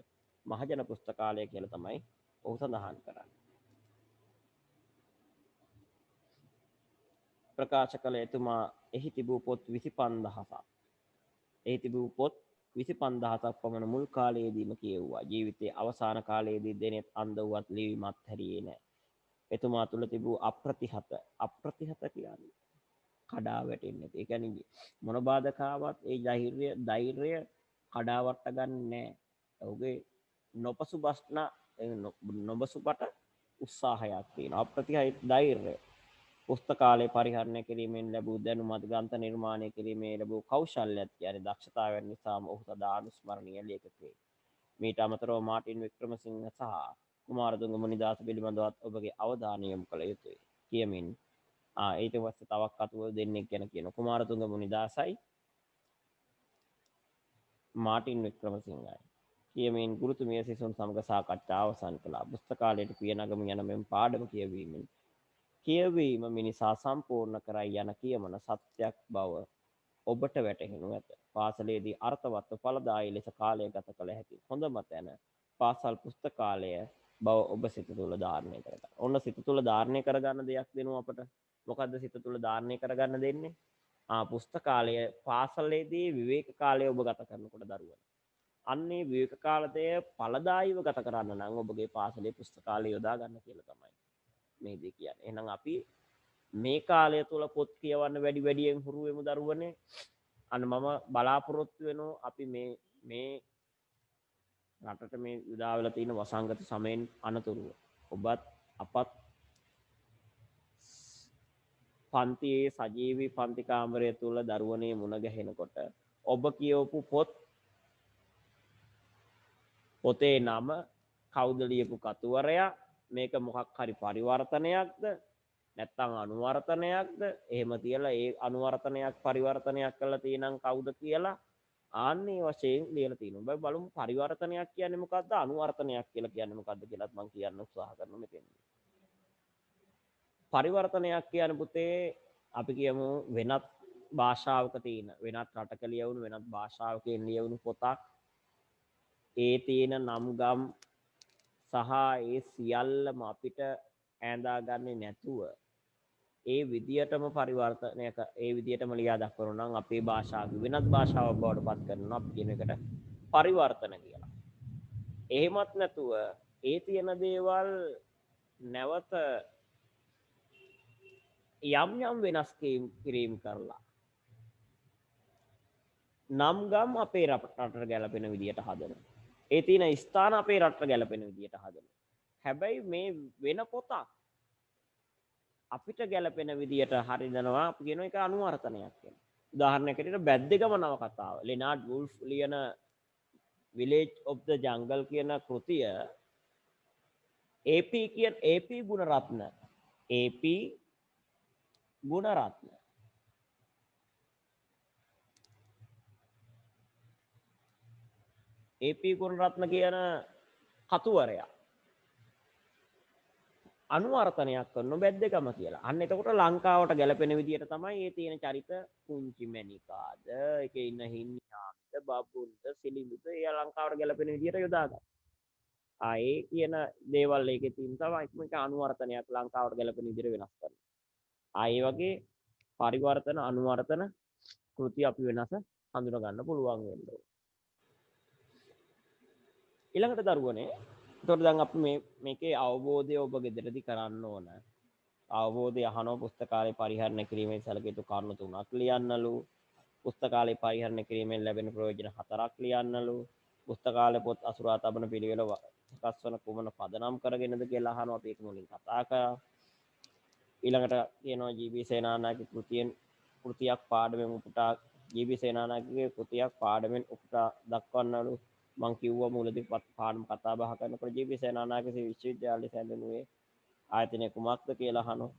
මහජන පුස්තකාලය කියලා තමයි ඔහු සඳහන් කරන්නේ. ප්‍රකාශ කළ එතුමා එහි තිබූ පොත් 25000ක්. එහි තිබූ පොත් 25000ක් පමණ මුල් කාලයේදීම කියවුවා. ජීවිතයේ අවසාන කාලයේදී දෙනෙත් අන්ධ වුවත් ලිවීමත් හැරියේ නැහැ. එතුමා තුළ තිබූ අප්‍රතිහත කියන්නේ කඩා වැටෙන්නේ නැති. ඒ කියන්නේ මොන බාධකාවක් ඒ ධෛර්යය කඩා වට ගන්න නැහැ. ඔහුගේ නොපසුබට උත්සාහයක් තියෙනවා. අප්‍රතිහත ධෛර්යය. පුස්තකාලය පරිහරණය කිරීමෙන් ලැබූ දැනුමත් ග්‍රන්ථ නිර්මාණය කිරීමේ ලැබූ කෞශල්‍යත් කියන්නේ දක්ෂතාවයන් නිසාම ඔහු සදා අනුස්මරණීය ලේඛකයෙක්. මීට අමතරව මාටින් වික්‍රමසිංහ සහ කුමාරතුංග මුනිදාස පිළිබඳවත් ඔබගේ අවධානය යොමු කළ යුතුයි කියමින් ඊට පස්සේ තවක් කතුවරු දෙන්නෙක් ගැන කියන කුමාරතුංග මුනිදාසයි මාටින් වික්‍රමසිංහයි කියමින් ගුරුතුමිය සිසුන් සමග සාකච්ඡා අවසන් කළා. පුස්තකාලයට පියනගම යන මෙම පාඩම කියවීම මිනිසා සම්පූර්ණ කරයි යන කියමන සත්‍යයක් බව ඔබට වැටහෙනු ඇත. පාසලේදී අර්ථවත්ව ඵලදායී ලෙස කාලය ගත කළ හැකි හොඳම තැන පාසල් පුස්තකාලය බව ඔබ සිත තුළ ධාරණය කරගන්න. ඔන්න සිත තුළ ධාරණය කරගන්න දෙයක් දෙනවා අපට. මොකද්ද සිත තුළ ධාරණය කරගන්න දෙන්නේ? පුස්තකාලය පාසලේදී විවේක කාලය ඔබ ගත කරනකොට දරුවන. අන්නේ විවේක කාලය ඵලදායීව ගත කරන්න නම් ඔබගේ පාසලේ පුස්තකාලය යොදා ගන්න කියලා තමයි මේදී කියන්නේ. එහෙනම් අපි මේ කාලය තුල පොත් කියවන්න වැඩියෙන් හුරු වෙමු දරුවනේ. අන්න මම බලාපොරොත්තු වෙනවා අපි මේ රටට මේ උදා වෙලා තියෙන වසංගත සමයෙන් අනතුරුව ඔබත් අපත් පන්තියේ සජීවී පන්ති කාමරය තුල දරුවනේ මුණ ගැහෙනකොට ඔබ කියවපු පොතේ නම කවුද ලියපු කතුවරයා මේක මොකක් හරි පරිවර්තනයක්ද නැත්නම් අනුවර්තනයක්ද එහෙම තියලා ඒ අනුවර්තනයක් පරිවර්තනයක් කරලා තියෙනම් කවුද කියලා ආන්නේ වශයෙන් ලියලා තියෙනවා. බලමු පරිවර්තනයක් කියන්නේ මොකද්ද අනුවර්තනයක් කියලා කියන්නේ මොකද්ද කියලාත් මම කියන්න උත්සාහ කරනවා මෙතෙන්දී. පරිවර්තනයක් කියන්නේ පුතේ අපි කියමු වෙනත් භාෂාවක තියෙන වෙනත් රටක ලියවුණු වෙනත් භාෂාවකින් ලියවුණු පොතක් ඒ තියෙන නම් ගම් සහ ඒ සියල්ලම අපිට ඈඳා ගන්නේ නැතුව ඒ විදියටම පරිවර්තනයක ඒ විදියටම ලියා දක්වනවා නම් අපේ භාෂාව වෙනත් භාෂාවක් බවට පත් කරනවා අපි කියන එකට පරිවර්තන කියලා. එහෙමත් නැතුව ඒ තියෙන දේවල් නැවත යම් වෙනස් කිරීම කරලා නම් ගම් අපේ රටට ගැලපෙන විදියට හදනවා. ඒ තියෙන ස්ථාන අපේ රටට ගැලපෙන විදියට හදනවා. හැබැයි මේ වෙන පොතක් අපිට ගැලපෙන විදියට හරිදනවා අපි කියන එක අනුවර්තනයක් කියලා. උදාහරණයකට බැද්දගම නවකතාව ලෙනාඩ් වුල්ෆ් ලියන විලේජ් ඔෆ් ද ජංගල් කියන කෘතිය AP Gunaratne AP Gunaratne AP Gunaratne කියන කතුවරයා අනුවර්තනයක් කරන බැද්දගම කියලා. අන්න එතකොට ලංකාවට ගැලපෙන විදියට තමයි මේ තියෙන චරිත කුංචි මැණිකාද, ඒකේ ඉන්න හිමියාමිද, බබුන්ද, සිලිඳුද ඒ ලංකාවට ගැලපෙන විදියට යොදාගන්න. ඒ කියන දේවල් ඒකේ තියෙන තමයි මේක අනුවර්තනයක් ලංකාවට ගැලපෙන විදියට වෙනස් කරනවා. ඒ වගේ පරිවර්තන අනුවර්තන කෘති අපි වෙනස හඳුනා ගන්න පුළුවන් වෙනවා. ඊළඟට දරුවනේ එතකොට දැන් අපි මේකේ අවබෝධය ඔබ ගෙදරදී කරන්න ඕන. අවබෝධය අහනවා පුස්තකාලය පරිහරණය කිරීමෙන් සැලකිය යුතු කරුණු 3ක් ලියන්නලු. පුස්තකාලය පරිහරණය කිරීමෙන් ලැබෙන ප්‍රයෝජන 4ක් ලියන්නලු. පුස්තකාලය පොත් අසුරා තබන පිළිවෙල සකස් වන කුමන පදනම් කරගෙනද කියලා අහනවා. අපි ඒක මුලින් කතා කරා. ඊළඟට කියනවා ජී.බී. සේනානායක කෘතියක් පාඩමෙන් උපුටා ජී.බී. සේනානායකගේ කෘතියක් පාඩමෙන් උපුටා දක්වන්නලු. මං කිව්වා මුලදී පාඩම කතා බහ කරනකොට ජී.බී. සේනානායක විශ්වවිද්‍යාලයේ සැලෙනුවේ ආයතනය කුමක්ද කියලා අහනවා.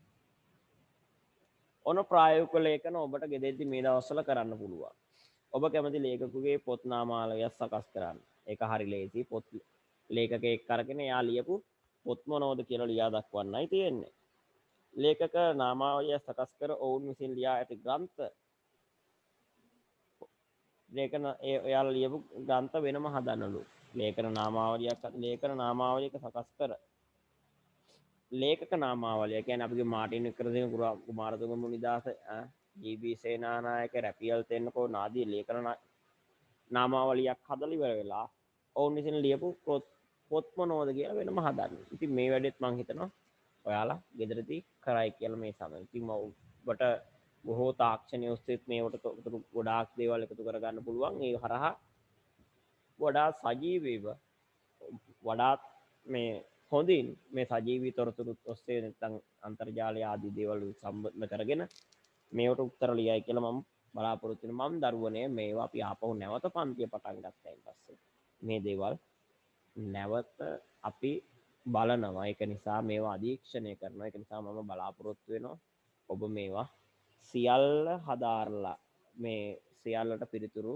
ඔන්න ප්‍රායෝගික ලේඛන ඔබට ගෙදරදී මේ දවස්වල කරන්න පුළුවන්. ඔබ කැමති ලේඛකගේ පොත් නාමාවලියක් සකස් කරන්න. ඒක හරි ලේසි. පොත් ලේඛකයෙක් අරගෙන එයා ලියපු පොත් මොනවද කියලා ලියා දක්වන්නයි තියෙන්නේ. ලේඛක නාමාවලිය සකස් කර ඔවුන් විසින් ලියා ඇති ග්‍රන්ථ ලේඛන එයාලා ලියපු ග්‍රන්ථ වෙනම හදන්නලු. ලේඛන නාමාවලියක සකස් කර ලේඛක නාමාවලිය කියන්නේ අපිගේ මාටින් වික්‍රමසිංහ කුමාරතුංග මුනිදාස ජී.බී. සේනානායක රැපියල් තෙන්නකෝ නාදී ලේඛන නාමාවලියක් හදලා ඉවර වෙලා ඔවුන් විසින් ලියපු පොත් මොනවද කියලා වෙනම හදන්න. ඉතින් මේ වැඩෙත් මම හිතනවා ඔයාලා ගෙදරදී කරයි කියලා මේ සමය. ඉතින් ඔබට බොහෝ තාක්ෂණය ඔස්සේ මේවට ගොඩාක් දේවල් එකතු කරගන්න පුළුවන්. ඒ හරහා වඩා සජීවීව වඩාත් මේ හොඳින් මේ සජීවී තොරතුරු ඔස්සේ නැත්නම් අන්තර්ජාලය ආදී දේවල් සම්බන්ධ කරගෙන මේවට උත්තර ලියයි කියලා මම බලාපොරොත්තු වෙනවා. මම දරුවනේ මේවා අපි ආපහු නැවත පන්තිය පටන් ගත්තායින් පස්සේ මේ දේවල් නැවත අපි බලනවා. ඒක නිසා මේවා අධීක්ෂණය කරනවා. ඒක නිසා මම බලාපොරොත්තු වෙනවා ඔබ මේවා සියල්ල හදාarලා මේ සියල්ලට පිළිතුරු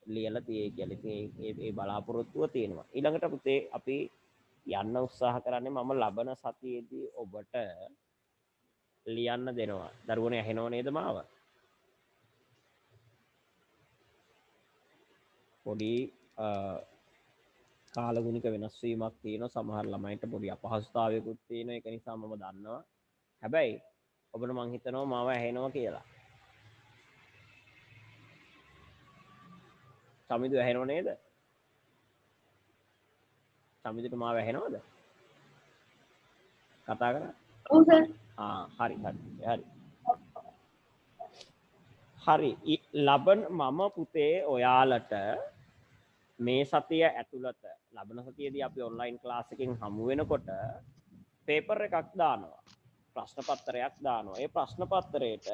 ලියලා තියෙයි කියලා. ඉතින් ඒ බලාපොරොත්තුව තියෙනවා. ඊළඟට පුතේ අපි යන්න උත්සාහ කරන්නේ මම ලබන සතියේදී ඔබට ලියන්න දෙනවා. දරුවනේ ඇහෙනව නේද මාව? පොඩි කාලගුණික වෙනස් වීමක් තියෙනවා. සමහර ළමයින්ට පොඩි අපහසුතාවයකුත් තියෙනවා. ඒක නිසා මම දන්නවා. හැබැයි ඔබට මං හිතනවා මාව ඇහෙනවා කියලා. සමිදු ඇහෙනව නේද? සමිදුට මාව ඇහෙනවද? කතා කරා?
ඔව් සර්.
හරි. ලබන මම පුතේ ඔයාලට මේ සතිය ඇතුළත ලබන සතියේදී අපි ඔන්ලයින් ක්ලාස් එකකින් හමු වෙනකොට පේපර් එකක් දානවා. ප්‍රශ්න පත්‍රයක් දානවා. ඒ ප්‍රශ්න පත්‍රයට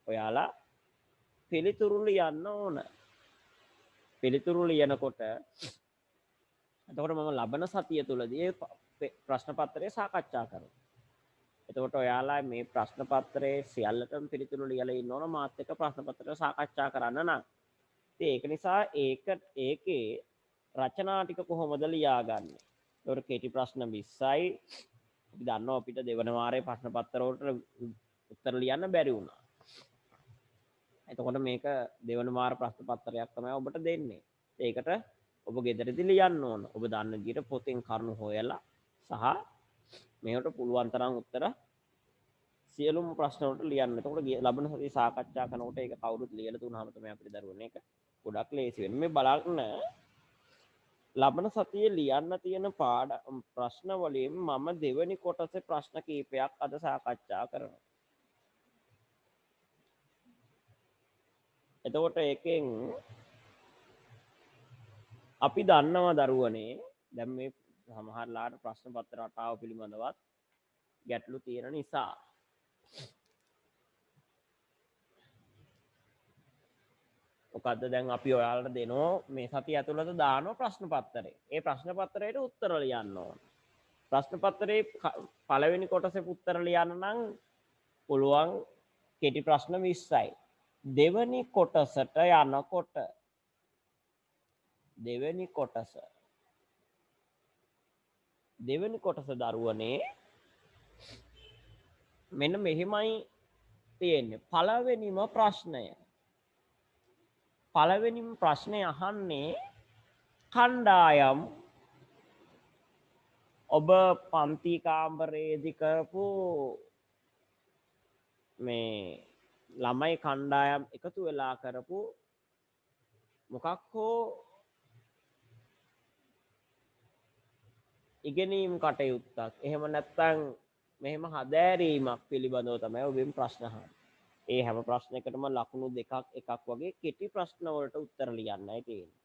ඔයාලා පිළිතුරු ලියන්න ඕන. පිළිතුරු ලියනකොට එතකොට මම ලබන සතිය තුලදී ප්‍රශ්න පත්‍රය සාකච්ඡා කරනවා. එතකොට ඔයාලා මේ ප්‍රශ්න පත්‍රයේ සියල්ලටම පිළිතුරු ලියලා ඉන්න ඕන මාත් එක්ක ප්‍රශ්න පත්‍රය සාකච්ඡා කරන්න නම්. ඉතින් ඒක නිසා ඒකේ රචනා ටික කොහොමද ලියාගන්නේ? ඒකට කෙටි ප්‍රශ්න 20යි. අපි දන්නවා අපිට දෙවන වාරයේ ප්‍රශ්න පත්‍ර වලට උත්තර ලියන්න බැරි වුණා. එතකොට මේක දෙවන වාර ප්‍රශ්න පත්‍රයක් තමයි ඔබට දෙන්නේ. ඒකට ඔබ ගෙදරදී ලියන්න ඕන. ඔබ දන්න විදිහට පොතෙන් කරුණු හොයලා සහ මේකට පුළුවන් තරම් උත්තර සියලුම ප්‍රශ්න වලට ලියන්න. එතකොට ලබන සතියේ සාකච්ඡා කරනකොට ඒක කවුරුත් ලියලා දුන්නාම තමයි අපිට දරුවනේ ඒක ගොඩක් ලේසි වෙන්නේ. මේ බලන්න ලබන සතියේ ලියන්න තියෙන ප්‍රශ්න වලින් මම දෙවෙනි කොටසේ ප්‍රශ්න කීපයක් අද සාකච්ඡා කරනවා. එතකොට ඒකෙන් අපි දන්නවා දරුවනේ දැන් මේ සමහරලාට ප්‍රශ්න පත්‍ර රටාව පිළිබඳවත් ගැටලු තියෙන නිසා මොකද්ද දැන් අපි ඔයාලට දෙනවා මේ සතිය ඇතුළත දානවා ප්‍රශ්න පත්‍රය. ඒ ප්‍රශ්න පත්‍රයට උත්තර ලියන්න ඕන. ප්‍රශ්න පත්‍රයේ පළවෙනි කොටසේ උත්තර ලියන්න නම් පුළුවන් කෙටි ප්‍රශ්න 20යි. දෙවෙනි කොටසට යනකොට දෙවෙනි කොටස දරුවනේ මෙන්න මෙහෙමයි තියෙන්නේ. පළවෙනිම ප්‍රශ්නය අහන්නේ කණ්ඩායම් ඔබ පන්ති කාමරයේදී කරපු මේ ළමයි කණ්ඩායම් එකතු වෙලා කරපු මොකක් හෝ ඉගෙනීම් කටයුත්තක්. එහෙම නැත්නම් මෙහෙම හදෑරීමක් පිළිබඳව තමයි ඔබෙන් ප්‍රශ්න අහන්නේ. ඒ හැම ප්‍රශ්නයකටම ලකුණු දෙකක් එකක් වගේ කෙටි ප්‍රශ්න වලට උත්තර ලියන්නයි තියෙන්නේ.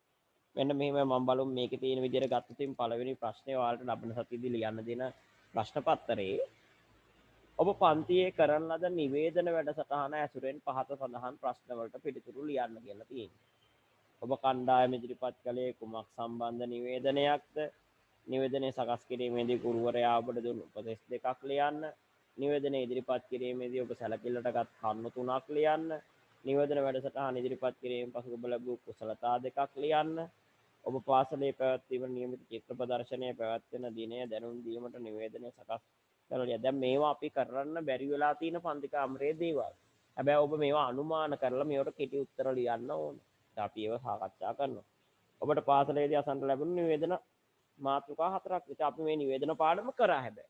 මෙන්න මෙහෙම මම බලමු මේකේ තියෙන විදිහට ගත්තොත් පළවෙනි ප්‍රශ්නේ ඔයාලට ලබන සතියේදී ලියන්න දෙන ප්‍රශ්න පත්‍රයේ ඔබ පන්තියේ කරන ලද නිවේදන වැඩසටහන ඇසුරෙන් පහත සඳහන් ප්‍රශ්න වලට පිළිතුරු ලියන්න කියලා තියෙනවා. ඔබ කණ්ඩායම ඉදිරිපත් කළේ කුමක් සම්බන්ධ නිවේදනයක්ද? නිවේදනය සකස් කිරීමේදී ගුරුවරයා ඔබට දුන් උපදෙස් දෙකක් ලියන්න. නිවේදනය ඉදිරිපත් කිරීමේදී ඔබ සැලකිල්ලටගත් කරුණු 3ක් ලියන්න. නිවේදන වැඩසටහන ඉදිරිපත් කිරීමෙන් පසු ඔබ ලැබූ කුසලතා දෙකක් ලියන්න. ඔබ පාසලේ පැවැත්වීම නියමිත චිත්‍ර ප්‍රදර්ශනය පැවැත්වෙන දිනය දැනුම් දීමට නිවේදනය සකස් කරලා. දැන් මේවා අපි කරන්න බැරි වෙලා තියෙන පන්ති කාමරයේ දේවල්. හැබැයි ඔබ මේවා අනුමාන කරලා මේවට කෙටි උත්තර ලියන්න ඕනේ. අපි ඒවා සාකච්ඡා කරනවා. ඔබට පාසලේදී අසන්න ලැබුණු නිවේදන මාතෘකා 4ක් විතර අපි මේ නිවේදන පාඩම කරා. හැබැයි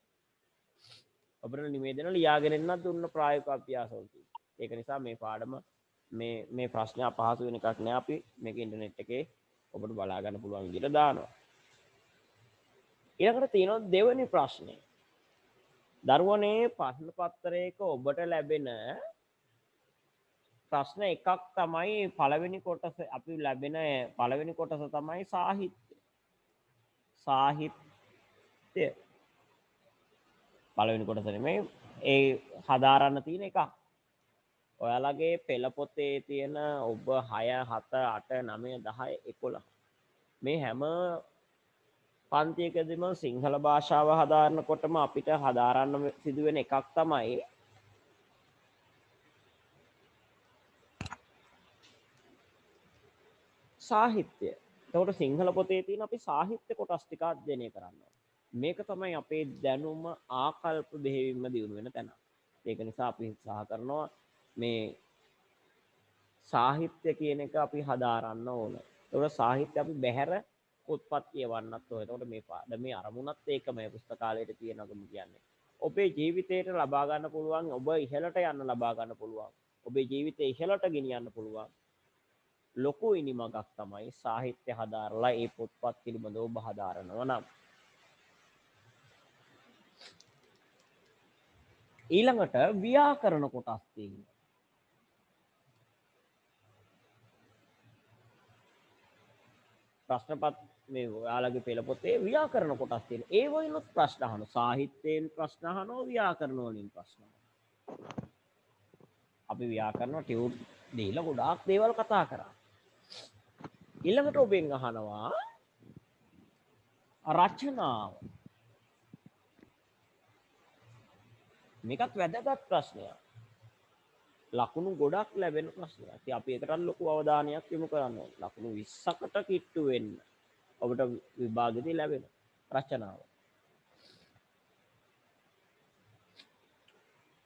ඔබට නිවේදන ලියාගෙන එන්නත් දුන්න ප්‍රායෝගික අභ්‍යාසවල තියෙනවා. ඒක නිසා මේ පාඩම මේ ප්‍රශ්න අපහසු වෙන එකක් නෑ. අපි මේක ඉන්ටර්නෙට් එකේ ඔබට බලා ගන්න පුළුවන් විදිහට දානවා. ඊළඟට තියෙනවා දෙවෙනි ප්‍රශ්නේ. දරුවනේ ප්‍රශ්න පත්‍රයක ඔබට ලැබෙන ප්‍රශ්න එකක් තමයි පළවෙනි කොටස. අපි ලැබෙන පළවෙනි කොටස තමයි සාහිත්‍ය. පළවෙනි කොටස නෙමෙයි ඒ හදාරන්න තියෙන එකක්. ඔයාලගේ පෙළ පොතේ තියෙන ඔබ 6 7 8 9 10 11 මේ හැම පන්තියකදීම සිංහල භාෂාව හදාරනකොටම අපිට හදාරන්න සිදුවෙන එකක් තමයි සාහිත්‍ය. එතකොට සිංහල පොතේ තියෙන අපි සාහිත්‍ය කොටස් ටික අධ්‍යයනය කරනවා. මේක තමයි අපේ දැනුම ආකල්ප බෙහෙවින්ම දියුණු වෙන තැන. ඒක නිසා අපි උත්සාහ කරනවා මේ සාහිත්‍ය කියන එක අපි හදාරන්න ඕන. ඒකට සාහිත්‍ය අපි බැහැර පොත්පත් කියවන්නත් ඕන. එතකොට මේ පාඩමේ අරමුණත් ඒකමයි පුස්තකාලයේ තියෙනකම කියන්නේ. ඔබේ ජීවිතයට ලබා ගන්න පුළුවන්, ඔබ ඉහළට යන්න ලබා ගන්න පුළුවන්. ඔබේ ජීවිතය ඉහළට ගෙනියන්න පුළුවන්. ලොකු ඉනිමගක් තමයි සාහිත්‍ය හදාරලා ඒ පොත්පත් පිළිබඳව ඔබ හදාරනවා නම්. ඊළඟට ව්‍යාකරණ කොටස් තියෙනවා. ප්‍රශ්නපත් මේ ඔයාලගේ පෙළ පොතේ ව්‍යාකරණ කොටස් තියෙනවා. ඒ වයින්වත් ප්‍රශ්න අහනවා. සාහිත්‍යයෙන් ප්‍රශ්න අහනවා, ව්‍යාකරණ වලින් ප්‍රශ්න අහනවා. අපි ව්‍යාකරණ ටියුට් දීලා ගොඩාක් දේවල් කතා කරා. ඊළඟට ඔබෙන් අහනවා රචනාව. මේකත් වැදගත් ප්‍රශ්නයක්. ලකුණු ගොඩක් ලැබෙන ප්‍රශ්නයක්. ඉතින් අපි ඒකට ලොකු අවධානයක් යොමු කරන්න ඕනේ. ලකුණු 20කට කිට්ටු වෙන්න ඔබට විභාගෙදී ලැබෙන රචනාව.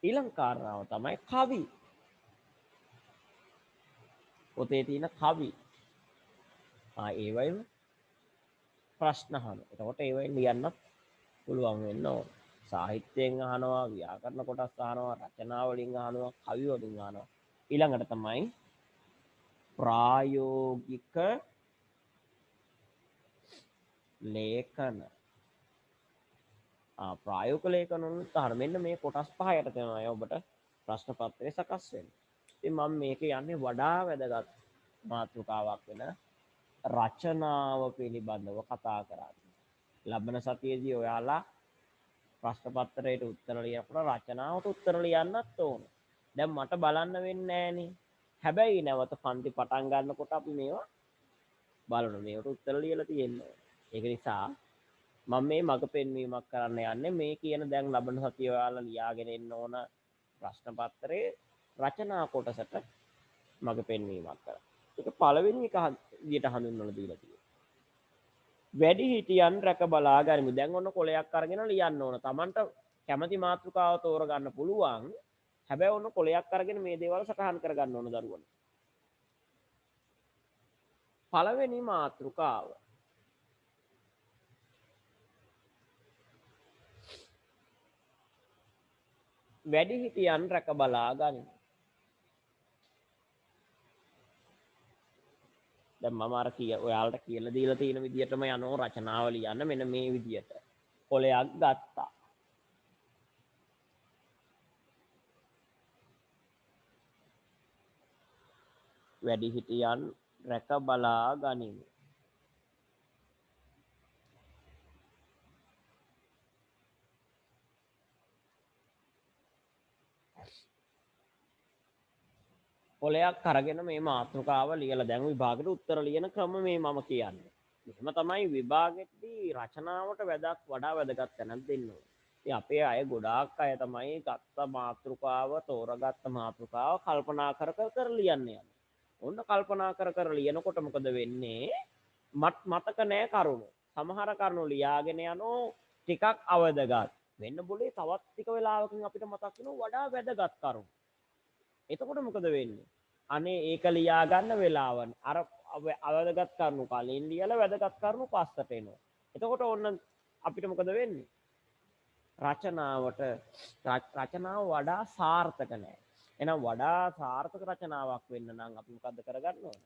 ඊළඟ කාරණාව තමයි කවි. පොතේ තියෙන කවි. ඒ වයින් ප්‍රශ්න අහනවා. එතකොට ඒ වයින් ලියන්නත් පුළුවන් වෙන්න ඕන. සාහිත්‍යයෙන් අහනවා, ව්‍යාකරණ කොටස් අහනවා, රචනා වලින් අහනවා, කවි වලින් අහනවා. ඊළඟට තමයි ප්‍රායෝගික ලේඛන. ප්‍රායෝගික ලේඛන වලට අහන මෙන්න මේ කොටස් පහයට තමයි ඔබට ප්‍රශ්න පත්‍රය සකස් වෙන්නේ. ඉතින් මම මේක යන්නේ වඩා වැදගත් මාතෘකාවක් වෙන රචනාව පිළිබඳව කතා කරන්නේ. ලබන සතියේදී ඔයාලා ප්‍රශ්න පත්‍රයට උත්තර ලියනකොට රචනාවට උත්තර ලියන්නත් ඕන. දැන් මට බලන්න වෙන්නේ නැහනේ. හැබැයි නැවත පන්ති පටන් ගන්නකොට අපි මේවා බලනවා. මේවට උත්තර ලියලා තියෙනවා. ඒක නිසා මම මේ මග පෙන්වීමක් කරන්න යන්නේ මේ කියන දැන් ලබන සතිය ඔයාලා ලියාගෙන එන්න ඕන ප්‍රශ්න පත්‍රයේ රචනා කොටසට මග පෙන්වීමක් කරා. ඒක පළවෙනි එක විදියට හඳුන්වලා දීලා තියෙනවා. වැඩි හිටියන් රැක බලා ගනිමු. දැන් ඔන්න කොලයක් අරගෙන ලියන්න ඕන. Tamanට කැමති මාතෘකාව තෝරගන්න පුළුවන්. හැබැයි ඔන්න කොලයක් අරගෙන මේ දේවල් සටහන් කරගන්න ඕන දරුවන. පළවෙනි මාතෘකාව වැඩි හිටියන් රැක බලා ගනිමු. දැන් මම අර ඔයාලට කියලා දීලා තියෙන විදිහටම යනෝ රචනාව ලියන්න මෙන්න මේ විදිහට. කොලයක් ගත්තා. වැඩි හිටියන් රැක බලා ගනිමු. කොලයක් අරගෙන මේ මාතෘකාව ලියලා දැන් විභාගෙට උත්තර ලියන ක්‍රම මේ මම කියන්නේ. මෙහෙම තමයි විභාගෙදී රචනාවට වඩා වැදගත් තැනක් දෙන්න ඕනේ. ඉතින් අපේ අය ගොඩාක් අය තමයි ගත්ත මාතෘකාව තෝරගත්ත මාතෘකාව කල්පනා කර කර ලියන්න යන්නේ. ඔන්න කල්පනා කර කර ලියනකොට මොකද වෙන්නේ? මතක නැහැ කරුණු. සමහර කරුණු ලියාගෙන යනෝ ටිකක් අවදගත්. වෙන්න බුලේ තවත් ටික වෙලාවකින් අපිට මතක් වෙනවා වඩා වැදගත් කරුණු. එතකොට මොකද වෙන්නේ? අනේ ඒක ලියා ගන්න වෙලාවන් අර අවදගත් කරුණු කලින් ලියලා වැදගත් කරුණු පස්සට එනවා. එතකොට ඔන්න අපිට මොකද වෙන්නේ? රචනාව වඩා සාර්ථක නැහැ. එහෙනම් වඩා සාර්ථක රචනාවක් වෙන්න නම් අපි මොකද්ද කරගන්න ඕන?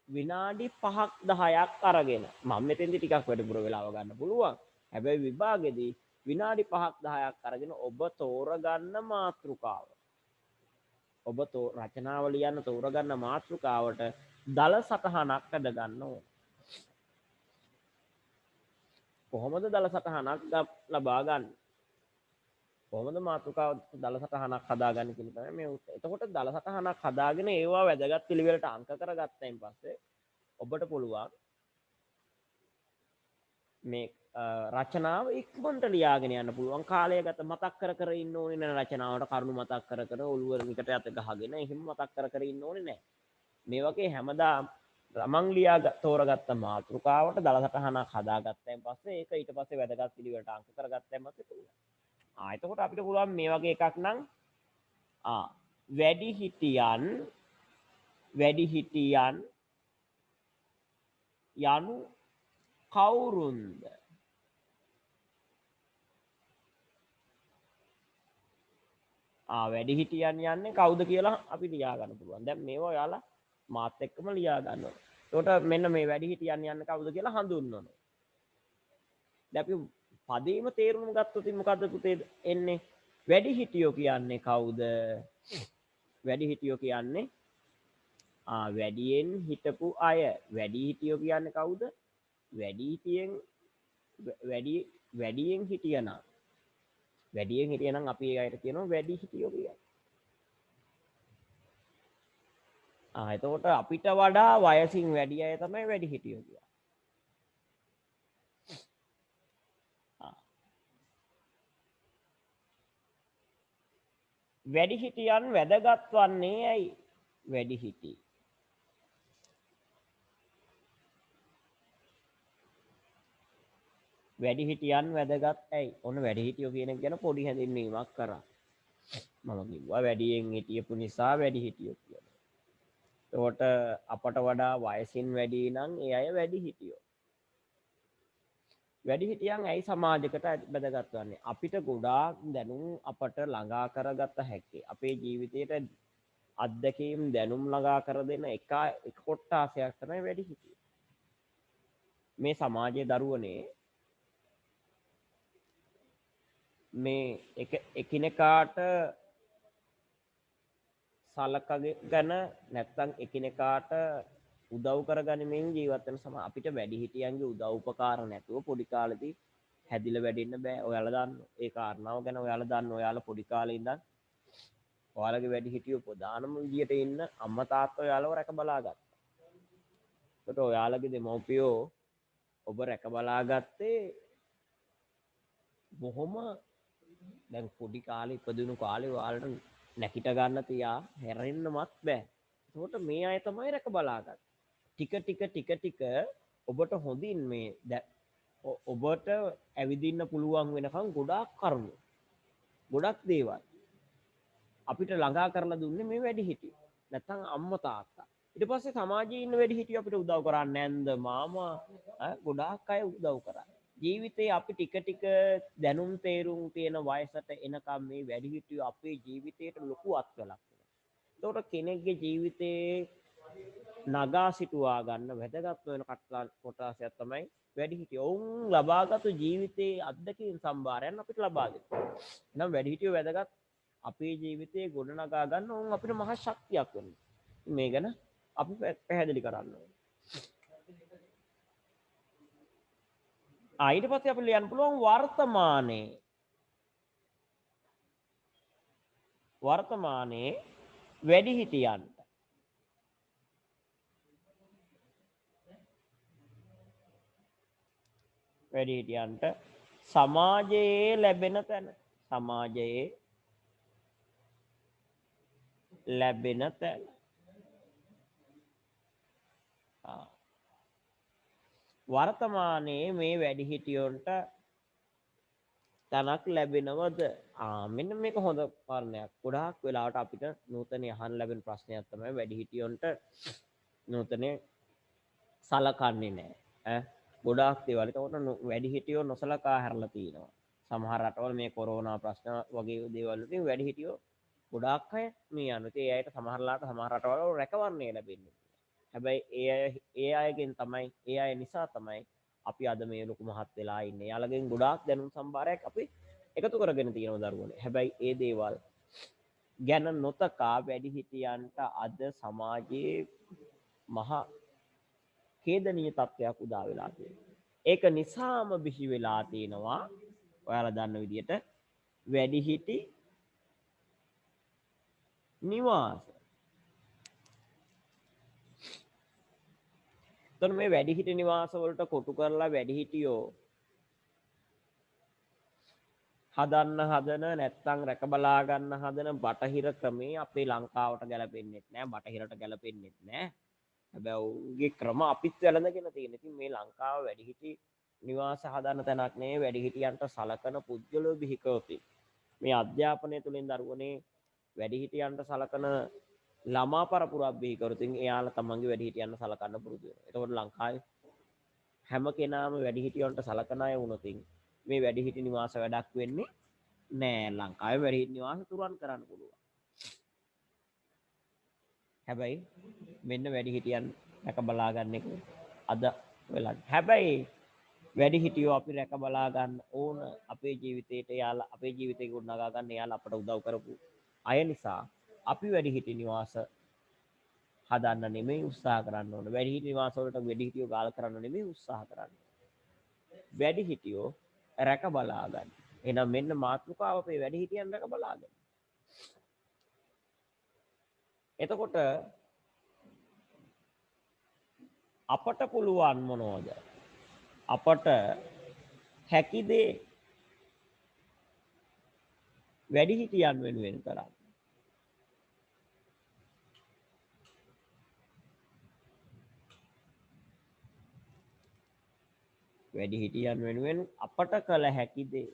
විනාඩි 5ක් 10ක් අරගෙන මම මෙතෙන්දි ටිකක් වැඩිපුර වෙලාව ගන්න පුළුවන්. හැබැයි විභාගෙදී විනාඩි 5ක් 10ක් අරගෙන ඔබ තෝරගන්න මාතෘකාව ඔබ රචනාව ලියන්න තෝරගන්න මාතෘකාවට දල සටහනක් ඇද ගන්න ඕන. කොහොමද දල සටහනක් ලබා ගන්න? කොහොමද මාතෘකාව දල සටහනක් හදාගන්න කියන තමයි මේ එතකොට දල සටහනක් හදාගෙන ඒවා වැදගත් පිළිවෙලට අංක කරගත්තයින් පස්සේ ඔබට පුළුවන් මේ රචනාව ඉක්මනට ලියාගෙන යන්න පුළුවන්. කාලය ගත මතක් කර ඉන්න ඕනේ නැහැ. රචනාවට කරුණු මතක් කර ඔළුව නිකට යත ගහගෙන එහෙම මතක් කර ඉන්න ඕනේ නැහැ. මේ වගේ හැමදාම තමන් ලියා තෝරගත්ත මාතෘකාවට දල සටහනක් හදාගත්තයින් පස්සේ ඒක ඊට පස්සේ වැදගත් පිළිවෙලට අංක කරගත්තයින් පස්සේ පුළුවන්. එතකොට අපිට පුළුවන් මේ වගේ එකක් නම් වැඩි හිටියන් යනු කවුරුන්ද? වැඩි හිටියන් යන්නේ කවුද කියලා අපි ලියා ගන්න පුළුවන්. දැන් මේවා ඔයාලා මාත් එක්කම ලියා ගන්නවා. එතකොට මෙන්න මේ වැඩි හිටියන් යන්නේ කවුද කියලා හඳුන්වනවා. දැන් අපි පදේම තේරුම් ගත්තොත් මොකද්ද පුතේ එන්නේ? වැඩි හිටියෝ කියන්නේ කවුද? වැඩි හිටියෝ කියන්නේ වැඩියෙන් හිටපු අය. වැඩි හිටියෝ කියන්නේ කවුද? වැඩියෙන් හිටියනම්. වැඩියෙන් හිටියනම් අපි ඒ අයට කියනවා වැඩි හිටියෝ කියලා. එතකොට අපිට වඩා වයසින් වැඩි අය තමයි වැඩි හිටියෝ කියන්නේ. වැඩි හිටියන් වැදගත් වන්නේ ඇයි? වැඩි හිටි. වැඩි හිටියන් වැදගත් ඇයි? ඔන්න වැඩි හිටියෝ කියන එක ගැන පොඩි හැඳින්වීමක් කරා. මම කිව්වා වැඩියෙන් හිටියපු නිසා වැඩි හිටියෝ කියලා. එතකොට අපට වඩා වයසින් වැඩි නම් ඒ අය වැඩි හිටියෝ. වැඩි හිටියන් ඇයි සමාජයකට වැදගත් වන්නේ? අපිට ගොඩාක් දැනුම් අපට ළඟා කරගත හැකි. අපේ ජීවිතයට අත්දැකීම් දැනුම් ළඟා කර දෙන එක කොට්ටාසයක් තමයි වැඩි හිටියෝ. මේ සමාජයේ දරුවනේ මේ එකිනෙකාට සලකගෙන නැත්නම් එකිනෙකාට උදව් කරගනිමින් ජීවත් වෙන සම අපිට වැඩිහිටියන්ගේ උදව් උපකාර නැතුව පොඩි කාලේදී හැදිලා වැඩෙන්න බෑ. ඔයාලා දන්නවා. ඒ කාරණාව ගැන ඔයාලා දන්නවා. ඔයාලා පොඩි කාලේ ඉඳන් ඔයාලගේ වැඩිහිටියෝ ප්‍රධානම විදියට ඉන්න අම්මා තාත්තා ඔයාලව රැක බලා ගත්තා. ඒකට ඔයාලගේ දෙමව්පියෝ ඔබ රැක බලා ගත්තේ බොහොම දැන් පොඩි කාලේ ඉපදුණු කාලේ ඔයාලට නැකිට ගන්න තියා හැරෙන්නමත් බෑ. ඒකට මේ අය තමයි රැක බලාගත්තේ. ටික ටික ඔබට හොඳින් මේ ඔබට ඇවිදින්න පුළුවන් වෙනකම් ගොඩාක් කරුණු ගොඩක් දේවල් අපිට ළඟා කරලා දුන්නේ මේ වැඩිහිටියෝ. නැත්තම් අම්මා තාත්තා. ඊට පස්සේ සමාජයේ ඉන්න වැඩිහිටියෝ අපිට උදව් කරන්නේ නැන්ද මාමා ගොඩාක් අය උදව් කරා. ජීවිතේ අපි ටික ටික දැනුම් තේරුම් තියෙන වයසට එනකම් මේ වැඩිහිටියෝ අපේ ජීවිතේට ලොකු අත්වලක් වෙනවා. ඒකට කෙනෙක්ගේ ජීවිතේ නගා සිටුවා ගන්න වැදගත් වෙන කොටසක් තමයි වැඩිහිටියෝ. ඔවුන් ලබාගත් ජීවිතයේ අත්දැකීම් සම්භාරයන් අපිට ලබා දෙනවා. එහෙනම් වැඩිහිටියෝ වැදගත් අපේ ජීවිතේ ගොඩනගා ගන්න ඕන් අපිට මහ ශක්තියක් වෙනවා. මේ ගැන අපි පැහැදිලි කරන්න ඕනේ. ඊට පස්සේ අපි ලියන්න පුළුවන් වර්තමානයේ වැඩිහිටියන්ට සමාජයේ ලැබෙන තැන වර්තමානයේ මේ වැඩිහිටියොන්ට තැනක් ලැබෙනවද? මෙන්න මේක හොඳ කාරණයක්. ගොඩාක් වෙලාවට අපිට නූතනයේ අහන්න ලැබෙන ප්‍රශ්නයක් තමයි වැඩිහිටියොන්ට නූතනයේ සලකන්නේ නැහැ. ගොඩාක් දේවල්. ඒකට වැඩිහිටියෝ නොසලකා හැරලා තියෙනවා. සමහර රටවල මේ කොරෝනා ප්‍රශ්න වගේ දේවල් වලින් වැඩිහිටියෝ ගොඩාක් අය මේ යනවා. ඒ අයට සමහරලාට සමහර රටවල රැකවරණය ලැබෙන්නේ. හැබැයි ඒ අයගෙන් තමයි ඒ අය නිසා තමයි අපි අද මේ ලොකු මහත් වෙලා ඉන්නේ. යාළගෙන් ගොඩාක් දැනුම් සම්භාරයක් අපි එකතු කරගෙන තියෙනවා දරුවනේ. හැබැයි ඒ දේවල් ගැන නොතකා වැඩිහිටියන්ට අද සමාජයේ මහා ඛේදනීය තත්ත්වයක් උදා වෙලා තියෙනවා. ඒක නිසාම බිහි වෙලා තිනවා ඔයාලා දන්න විදිහට වැඩිහිටි නිවාස. එතකොට මේ වැඩිහිටි නිවාස වලට කොටු කරලා වැඩිහිටියෝ හදන නැත්තම් රැක බලා ගන්න හදන බටහිර ක්‍රමේ අපේ ලංකාවට ගැලපෙන්නේ නැහැ. බටහිරට ගැලපෙන්නේ නැහැ. හැබැයි උගේ ක්‍රම අපිත් වැළඳගෙන තියෙන. ඉතින් මේ ලංකාව වැඩිහිටි නිවාස හදන්න තැනක් නෙවෙයි. වැඩිහිටියන්ට සලකන පුද්ගලයෝ බිහි කරති. මේ අධ්‍යාපනය තුළින් දරුවනේ වැඩිහිටියන්ට සලකන ළමා පරපුරක් බිහි කරොත් එයාලා තමන්ගේ වැඩිහිටියන්ට සලකන්න පුරුදු වෙනවා. එතකොට ලංකාවේ හැම කෙනාම වැඩිහිටියන්ට සලකන අය වුණොත් මේ වැඩිහිටි නිවාස වැඩක් වෙන්නේ නෑ. ලංකාවේ වැඩිහිටි නිවාස තුරන් කරන්න පුළුවන්. හැබැයි මෙන්න වැඩිහිටියන් රැක බලා ගන්න එක අද වෙලා. හැබැයි වැඩිහිටියෝ අපි රැක බලා ගන්න ඕන අපේ ජීවිතේට යාලා අපේ ජීවිතේ ගොඩනගා ගන්න යාලා අපට උදව් කරපු අය නිසා අපි වැඩිහිටි නිවාස හදන්න නෙමෙයි උත්සාහ කරන්න ඕන. වැඩිහිටි නිවාස වලට වැඩිහිටියෝ ගාල් කරන්න නෙමෙයි උත්සාහ කරන්න. වැඩිහිටියෝ රැක බලා ගන්න. එහෙනම් මෙන්න මාතෘකාව අපේ වැඩිහිටියන් රැක බලා ගන්න. එතකොට අපට පුළුවන් මොනවද? අපට හැකි දේ වැඩිහිටියන් වෙනුවෙන් කරන්න. වැඩිහිටියන් වෙනුවෙන් අපට කළ හැකි දේ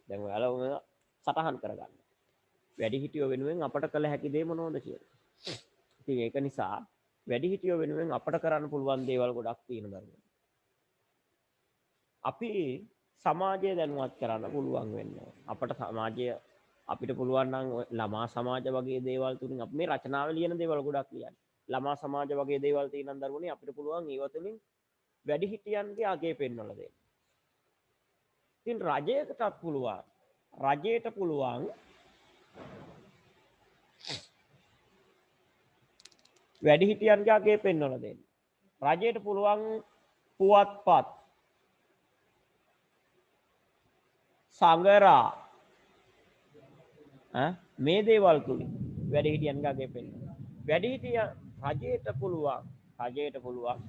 දැන් ඔයාලා සටහන් කරගන්න. වැඩිහිටියෝ වෙනුවෙන් අපට කළ හැකි දේ මොනවද කියලා. ඉතින් ඒක නිසා වැඩිහිටියෝ වෙනුවෙන් අපට කරන්න පුළුවන් දේවල් ගොඩක් තියෙනවා දරුවෝ. අපි සමාජය දැනුවත් කරන්න පුළුවන් වෙනවා. අපට සමාජය අපිට පුළුවන් නම් ළමා සමාජ වගේ දේවල් තුලින් අපි මේ රචනාවේ ලියන දේවල් ගොඩක් ලියන්න. ළමා සමාජ වගේ දේවල් තියෙන දරුවනේ අපිට පුළුවන් ඒව තුලින් වැඩිහිටියන්ගේ අගය පෙන්වලා දෙන්න. ඉතින් රජයටත් පුළුවන්. රජයට පුළුවන් වැඩිහිටියන්ගේ අගය පෙන්වලා දෙන්න. රජයට පුළුවන් පුවත්පත් සංගරා මේ දේවල් තුලින් වැඩිහිටියන්ගේ පෙන්න වැඩිහිටිය රජයට පුළුවන්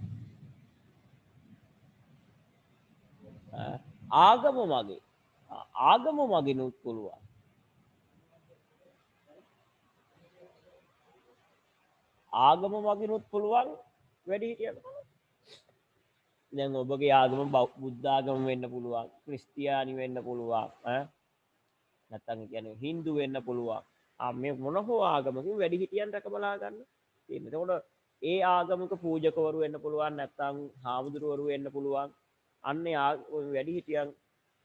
ආගම මගිනුත් පුළුවන් ආගම මගිනුත් පුළුවන් වැඩිහිටියන් දැන් ඔබගේ ආගම බුද්ධාගම වෙන්න පුළුවන් ක්‍රිස්තියානි වෙන්න පුළුවන් නැත්තම් කියන්නේ හින්දු වෙන්න පුළුවන් මේ මොන හෝ ආගමකින් වැඩිහිටියන් රැක බලා ගන්න තියෙනවා එතකොට ඒ ආගමික පූජකවරු වෙන්න පුළුවන් නැත්තම් හාමුදුරුවරු වෙන්න පුළුවන් අන්නේ වැඩිහිටියන්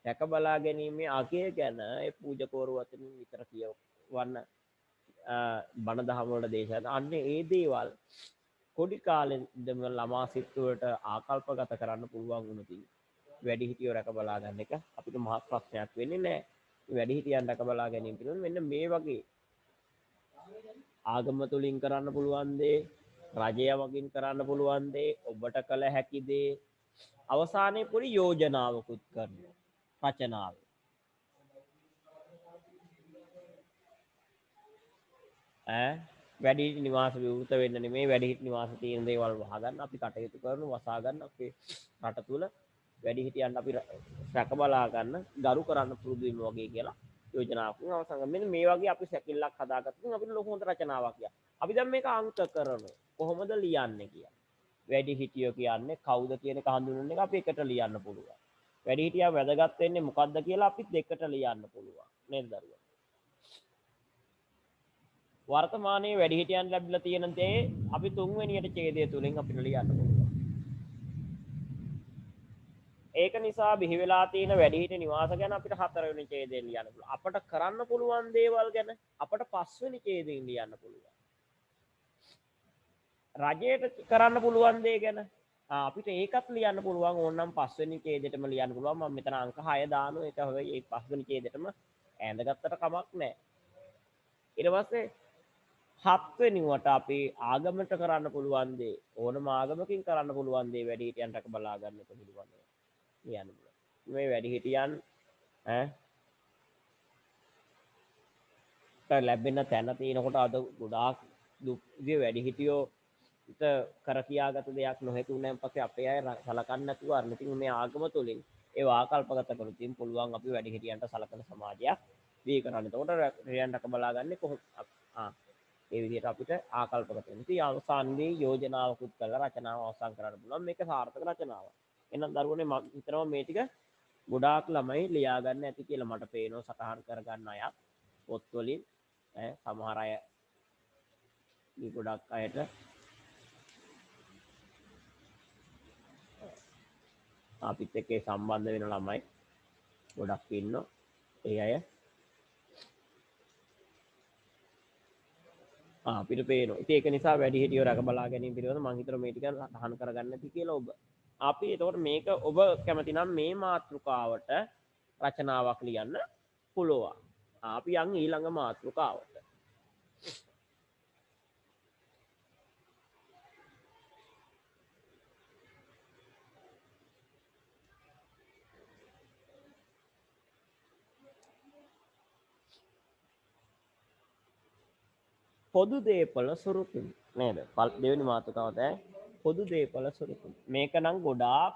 රැක බලා ගැනීමේ අගය ගැන ඒ පූජකවරු අතරින් විතර කියවන්න බණ දහම වල දේශනා අන්නේ ඒ දේවල් කොඩි කාලේ ඉඳන් ළමා සිත්වලට ආකල්පගත කරන්න පුළුවන් වුණොතින් වැඩිහිටියෝ රැක බලා ගන්න එක අපිට මහත් ප්‍රශ්නයක් වෙන්නේ නැහැ. වැඩිහිටියන් රැක බලා ගැනීම පිළිබඳ මෙන්න මේ වගේ ආගම තුලින් කරන්න පුළුවන් දේ, රජය වගින් කරන්න පුළුවන් දේ, ඔබට කළ හැකි දේ අවසානයේ පොඩි යෝජනාවකුත් කරනවා. රචනාව. වැඩිහිටි නිවාස විවෘත වෙන්න නෙමෙයි වැඩිහිටි නිවාස තියෙන දේවල් වහගන්න අපි කටයුතු කරනවා වසා ගන්න අපේ රට තුල වැඩිහිටියන් අපි රැක බලා ගන්න ගරු කරන්න පුරුදු වෙමු වගේ කියලා යෝජනාවක් අවසන් මෙන්න මේ වගේ අපි සැකිල්ලක් හදාගත්තොත් අපිට ලොකු හොඳ රචනාවක් යක්. අපි දැන් මේක අංක කරනවා. කොහොමද ලියන්නේ කියලා. වැඩිහිටියෝ කියන්නේ කවුද කියන එක හඳුන්වන එක අපි එකට ලියන්න පුළුවන්. වැඩිහිටියා වැදගත් වෙන්නේ මොකද්ද කියලා අපි දෙකට ලියන්න පුළුවන්. නේද දරුවෝ? වර්තමානයේ වැඩිහිටියන් ලැබිලා තියෙන දේ අපි තුන්වෙනියට ඡේදය තුලින් අපිට ලියන්න පුළුවන්. ඒක නිසා බිහි වෙලා තියෙන වැඩිහිටි නිවාස ගැන අපිට හතරවෙනි ඡේදයෙන් ලියන්න පුළුවන්. අපට කරන්න පුළුවන් දේවල් ගැන අපට පස්වෙනි ඡේදයෙන් ලියන්න පුළුවන්. රජයට කරන්න පුළුවන් දේ ගැන අපිට ඒකත් ලියන්න පුළුවන්. ඕනනම් පස්වෙනි ඡේදෙටම ලියන්න පුළුවන්. මම මෙතන අංක 6 දානවා. ඒක හැබැයි ඒ පස්වෙනි ඡේදෙටම ඇඳගත්තට කමක් නැහැ. ඊට පස්සේ හත්වෙනිවට අපි ආගමට කරන්න පුළුවන් දේ ඕනම ආගමකින් කරන්න පුළුවන් දේ වැඩිහිටියන් රැක බලා ගන්න එක පිළිබඳව ලියන්න පුළුවන්. මේ වැඩිහිටියන් ලැබෙන තැන තියෙනකොට අද ගොඩාක් දුක්ගේ වැඩිහිටියෝ කර කියාගත දෙයක් නොහැකි වුණාන් පස්සේ අපේ අය සලකන්නේ නැතුව අර ඉතින් මේ ආගම තුලින් ඒ ආකල්පගත කරලා තින් පුළුවන් අපි වැඩිහිටියන්ට සලකන සමාජයක් දී කරන්න. එතකොට රැයන් රැක බලා ගන්නේ කොහොමද? ඒ විදිහට අපිට ආකල්පගත වෙන්න. ඉතින් අවසානයේ යෝජනාවකුත් කරලා රචනාව අවසන් කරන්න පුළුවන්. මේක සාර්ථක රචනාවක්. එහෙනම් දරුවනේ මම හිතනවා මේ ටික ගොඩාක් ළමයි ලියා ගන්න ඇති කියලා මට පේනවා සටහන් කරගන්න අය පොත් වලින් සමහර අය මේ ගොඩක් අයට අපිත් එක්ක සම්බන්ධ වෙන ළමයි ගොඩක් ඉන්නවා. ඒ අය අපිට පේනවා. ඉතින් ඒක නිසා වැඩිහිටියෝ රැක බලා ගැනීම පිළිබඳව මම හිතනවා මේ ටික සටහන් කරගන්න ඇති කියලා ඔබ. අපි එතකොට මේක ඔබ කැමති නම් මේ මාතෘකාවට රචනාවක් ලියන්න පුළුවන්. අපි යන් ඊළඟ මාතෘකාවට. පොදු දේපල සුරුතුන් නේද? දෙවෙනි මාතෘකාව තමයි පොදු දේපල සුරුතුන්. මේක නම් ගොඩාක්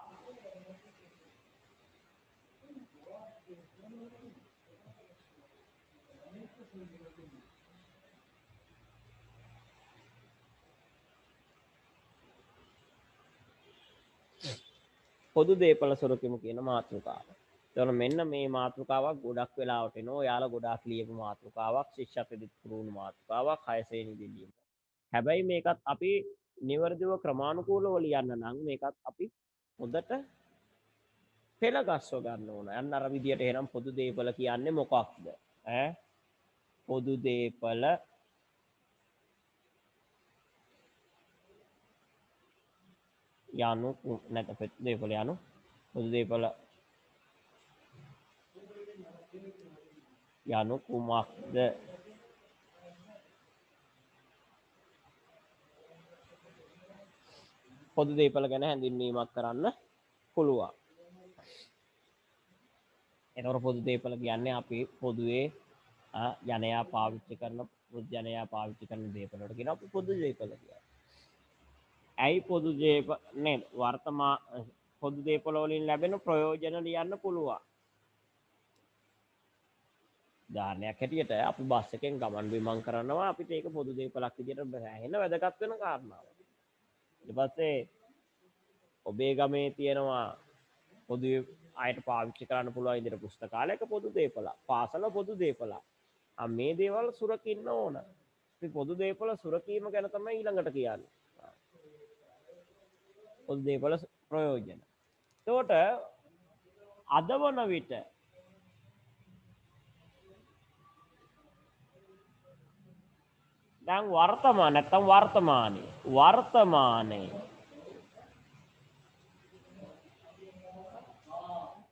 පොදු දේපල සුරුකිමු කියන මාතෘකාව. එතකොට මෙන්න මේ මාතෘකාවක් ගොඩක් වෙලාවට එනවා. ඔයාලා ගොඩාක් ලියපු මාතෘකාවක්, ශිෂ්‍යත්වෙදිත් පුරුණු මාතෘකාවක්, 6 ශ්‍රේණියේදී ලියමු. හැබැයි මේකත් අපි නිවර්දිව ක්‍රමානුකූලව ලියන්න නම් මේකත් අපි හොඳට පෙළ ගස්ව ගන්න ඕන. අන්න අර විදියට එහෙනම් පොදු දේපල කියන්නේ මොකක්ද? පොදු දේපල යනු නැත දේපල යනු පොදු දේපල යනු කුමක්ද? පොදු දේපල ගැන හැඳින්වීමක් කරන්න පුළුවන්. එතකොට පොදු දේපල කියන්නේ අපි පොදුවේ ජනයා පාවිච්චි කරන ජනයා පාවිච්චි කරන දේපල වලට කියන අපි පොදු දේපල කියන්නේ. ඇයි පොදු දේපල නේද? වර්තමාන පොදු දේපල වලින් ලැබෙන ප්‍රයෝජන ලියන්න පුළුවන්. උදාහරණයක් හැටියට අපි බස් එකෙන් ගමන් බිමන් කරනවා අපිට ඒක පොදු දේපලක් විදියට බැහැෙන වැදගත් වෙන කාරණාවක්. ඊට පස්සේ ඔබේ ගමේ තියෙනවා පොදු අයට පාවිච්චි කරන්න පුළුවන් විදිහට පුස්තකාලයක පොදු දේපලක්, පාසල පොදු දේපලක්. මේ දේවල් සුරකින්න ඕන. ඉතින් පොදු දේපල සුරකීම ගැන තමයි ඊළඟට කියන්නේ. පොදු දේපල ප්‍රයෝජන. එතකොට අද වන විට දැන් වර්තමාන නැත්තම්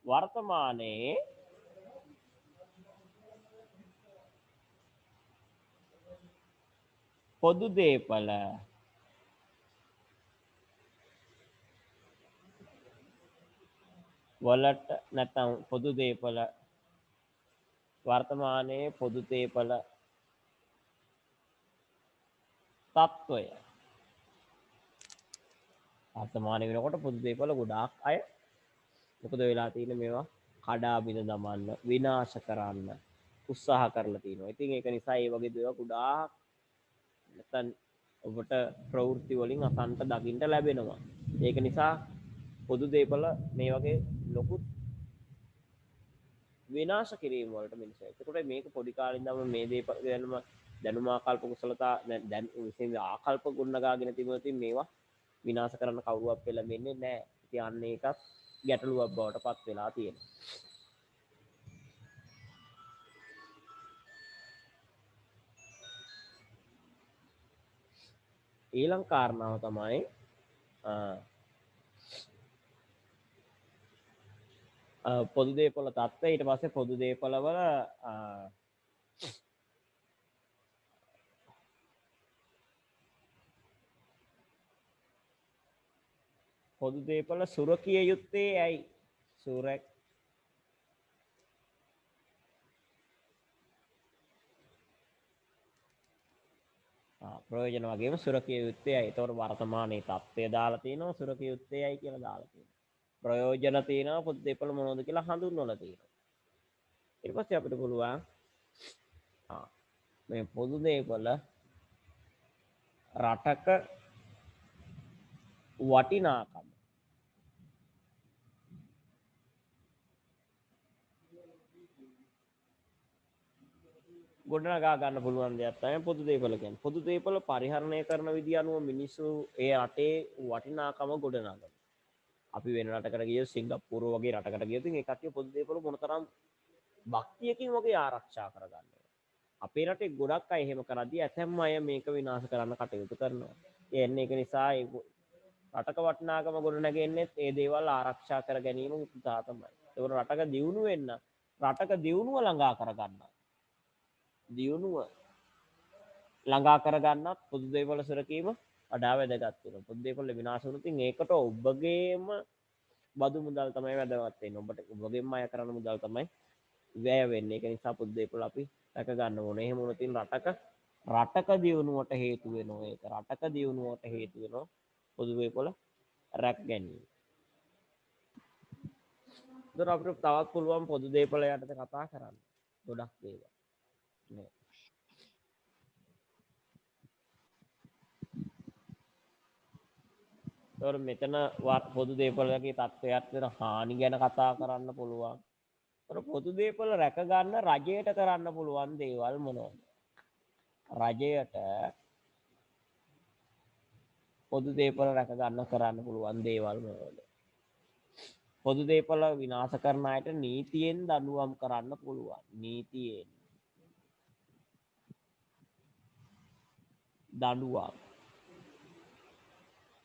වර්තමානයේ පොදු දේපල වලට නැත්තම් පොදු දේපල වර්තමානයේ පොදු දේපල තත්ත්වය වර්තමානයේ වෙනකොට පොදු දේපල ගොඩාක් අය මොකද වෙලා තියෙන්නේ මේවා කඩා බිඳ දමන්න විනාශ කරන්න උත්සාහ කරලා තියෙනවා. ඉතින් ඒක නිසා මේ වගේ දේවල් ගොඩාක් නැත්නම් ඔබට ප්‍රවෘත්ති වලින් අසන්ට දකින්න ලැබෙනවා. ඒක නිසා පොදු දේපල මේ වගේ ලොකු විනාශ කිරීම වලට මිනිස්සු. ඒකට මේක පොඩි කාලේ ඉඳන්ම මේ දේපල ගැනම දැනුම ආකල්ප කුසලතා දැන් විසින් ආකල්ප ගොඩනගාගෙන තිබුණොත් මේවා විනාශ කරන්න කවුරුවත් පෙළඹෙන්නේ නැහැ. ඉතින් අන්න ඒකත් ගැටලුවක් බවට පත් වෙලා තියෙනවා. ඊළඟ කාරණාව තමයි පොදු දේපල තත්ත්වය. ඊට පස්සේ පොදු දේපල වල පොදු දේපල සුරකිය යුත්තේ ඇයි? ප්‍රයෝජන වගේම සුරකිය යුත්තේ ඇයි? ඒතකොට වර්තමානයේ තත්ත්වය දාලා තිනවා සුරකිය යුත්තේ ඇයි කියලා දාලා තියෙනවා. ප්‍රයෝජන තියෙනවා පොදු දේපල මොනවද කියලා හඳුන්වලා තියෙනවා. ඊට පස්සේ අපිට පුළුවන් මේ පොදු දේපල රටක වටිනාකම ගොඩනගා ගන්න පුළුවන් දෙයක් තමයි පොදු දේපල කියන්නේ. පොදු දේපල පරිහරණය කරන විදිය අනුව මිනිස්සු ඒ රටේ වටිනාකම ගොඩනගනවා. අපි වෙන රටකට ගියොත් සිංගප්පූරු වගේ රටකට ගියොත් ඒ කට්ටිය පොදු දේපල මොනතරම් භක්තියකින් වගේ ආරක්ෂා කරගන්නවා. අපේ රටේ ගොඩක් අය එහෙම කරද්දී ඇතැම් අය මේක විනාශ කරන්න කටයුතු කරනවා. එන්නේ ඒක නිසා ඒ රටක වටිනාකම ගොඩනගෙන්නේ ඒ දේවල් ආරක්ෂා කර ගැනීම උත්සාහ තමයි. ඒක රටක දියුණුව වෙන්න රටක දියුණුව ළඟා කරගන්න. දියුණුව ළඟා කරගන්නත් පොදු දේපල සුරකීම වඩා වැදගත් වෙනවා. පොදු දේපල විනාශ වුණොත් ඒකට ඔබගේම බදු මුදල් තමයි වැදගත් වෙන්නේ. ඔබට ඔබගේම අය කරන මුදල් තමයි වැය වෙන්නේ. ඒක නිසා පොදු දේපල අපි රැක ගන්න ඕනේ. එහෙම වුණොත් රටක දියුණුවට හේතු වෙනවා. ඒක රටක දියුණුවට හේතු වෙනවා පොදු දේපල රැක ගැනීම. ඒතර අපිට තවත් පුළුවන් පොදු දේපල යටතේ කතා කරන්න. ගොඩක් දේවල්. නේ. ඒතර මෙතන පොදු දේපලකේ තත්ත්වයක් වෙන හානි ගැන කතා කරන්න පුළුවන්. ඒතර පොදු දේපල රැක ගන්න රජයට කරන්න පුළුවන් දේවල් මොනවද? රජයට පොදු දේපල රැක ගන්න කරන්න පුළුවන් දේවල් මොනවද? පොදු දේපල විනාශ කරන අයට නීතියෙන් දඬුවම් කරන්න පුළුවන්. නීතියෙන් දඬුවම්.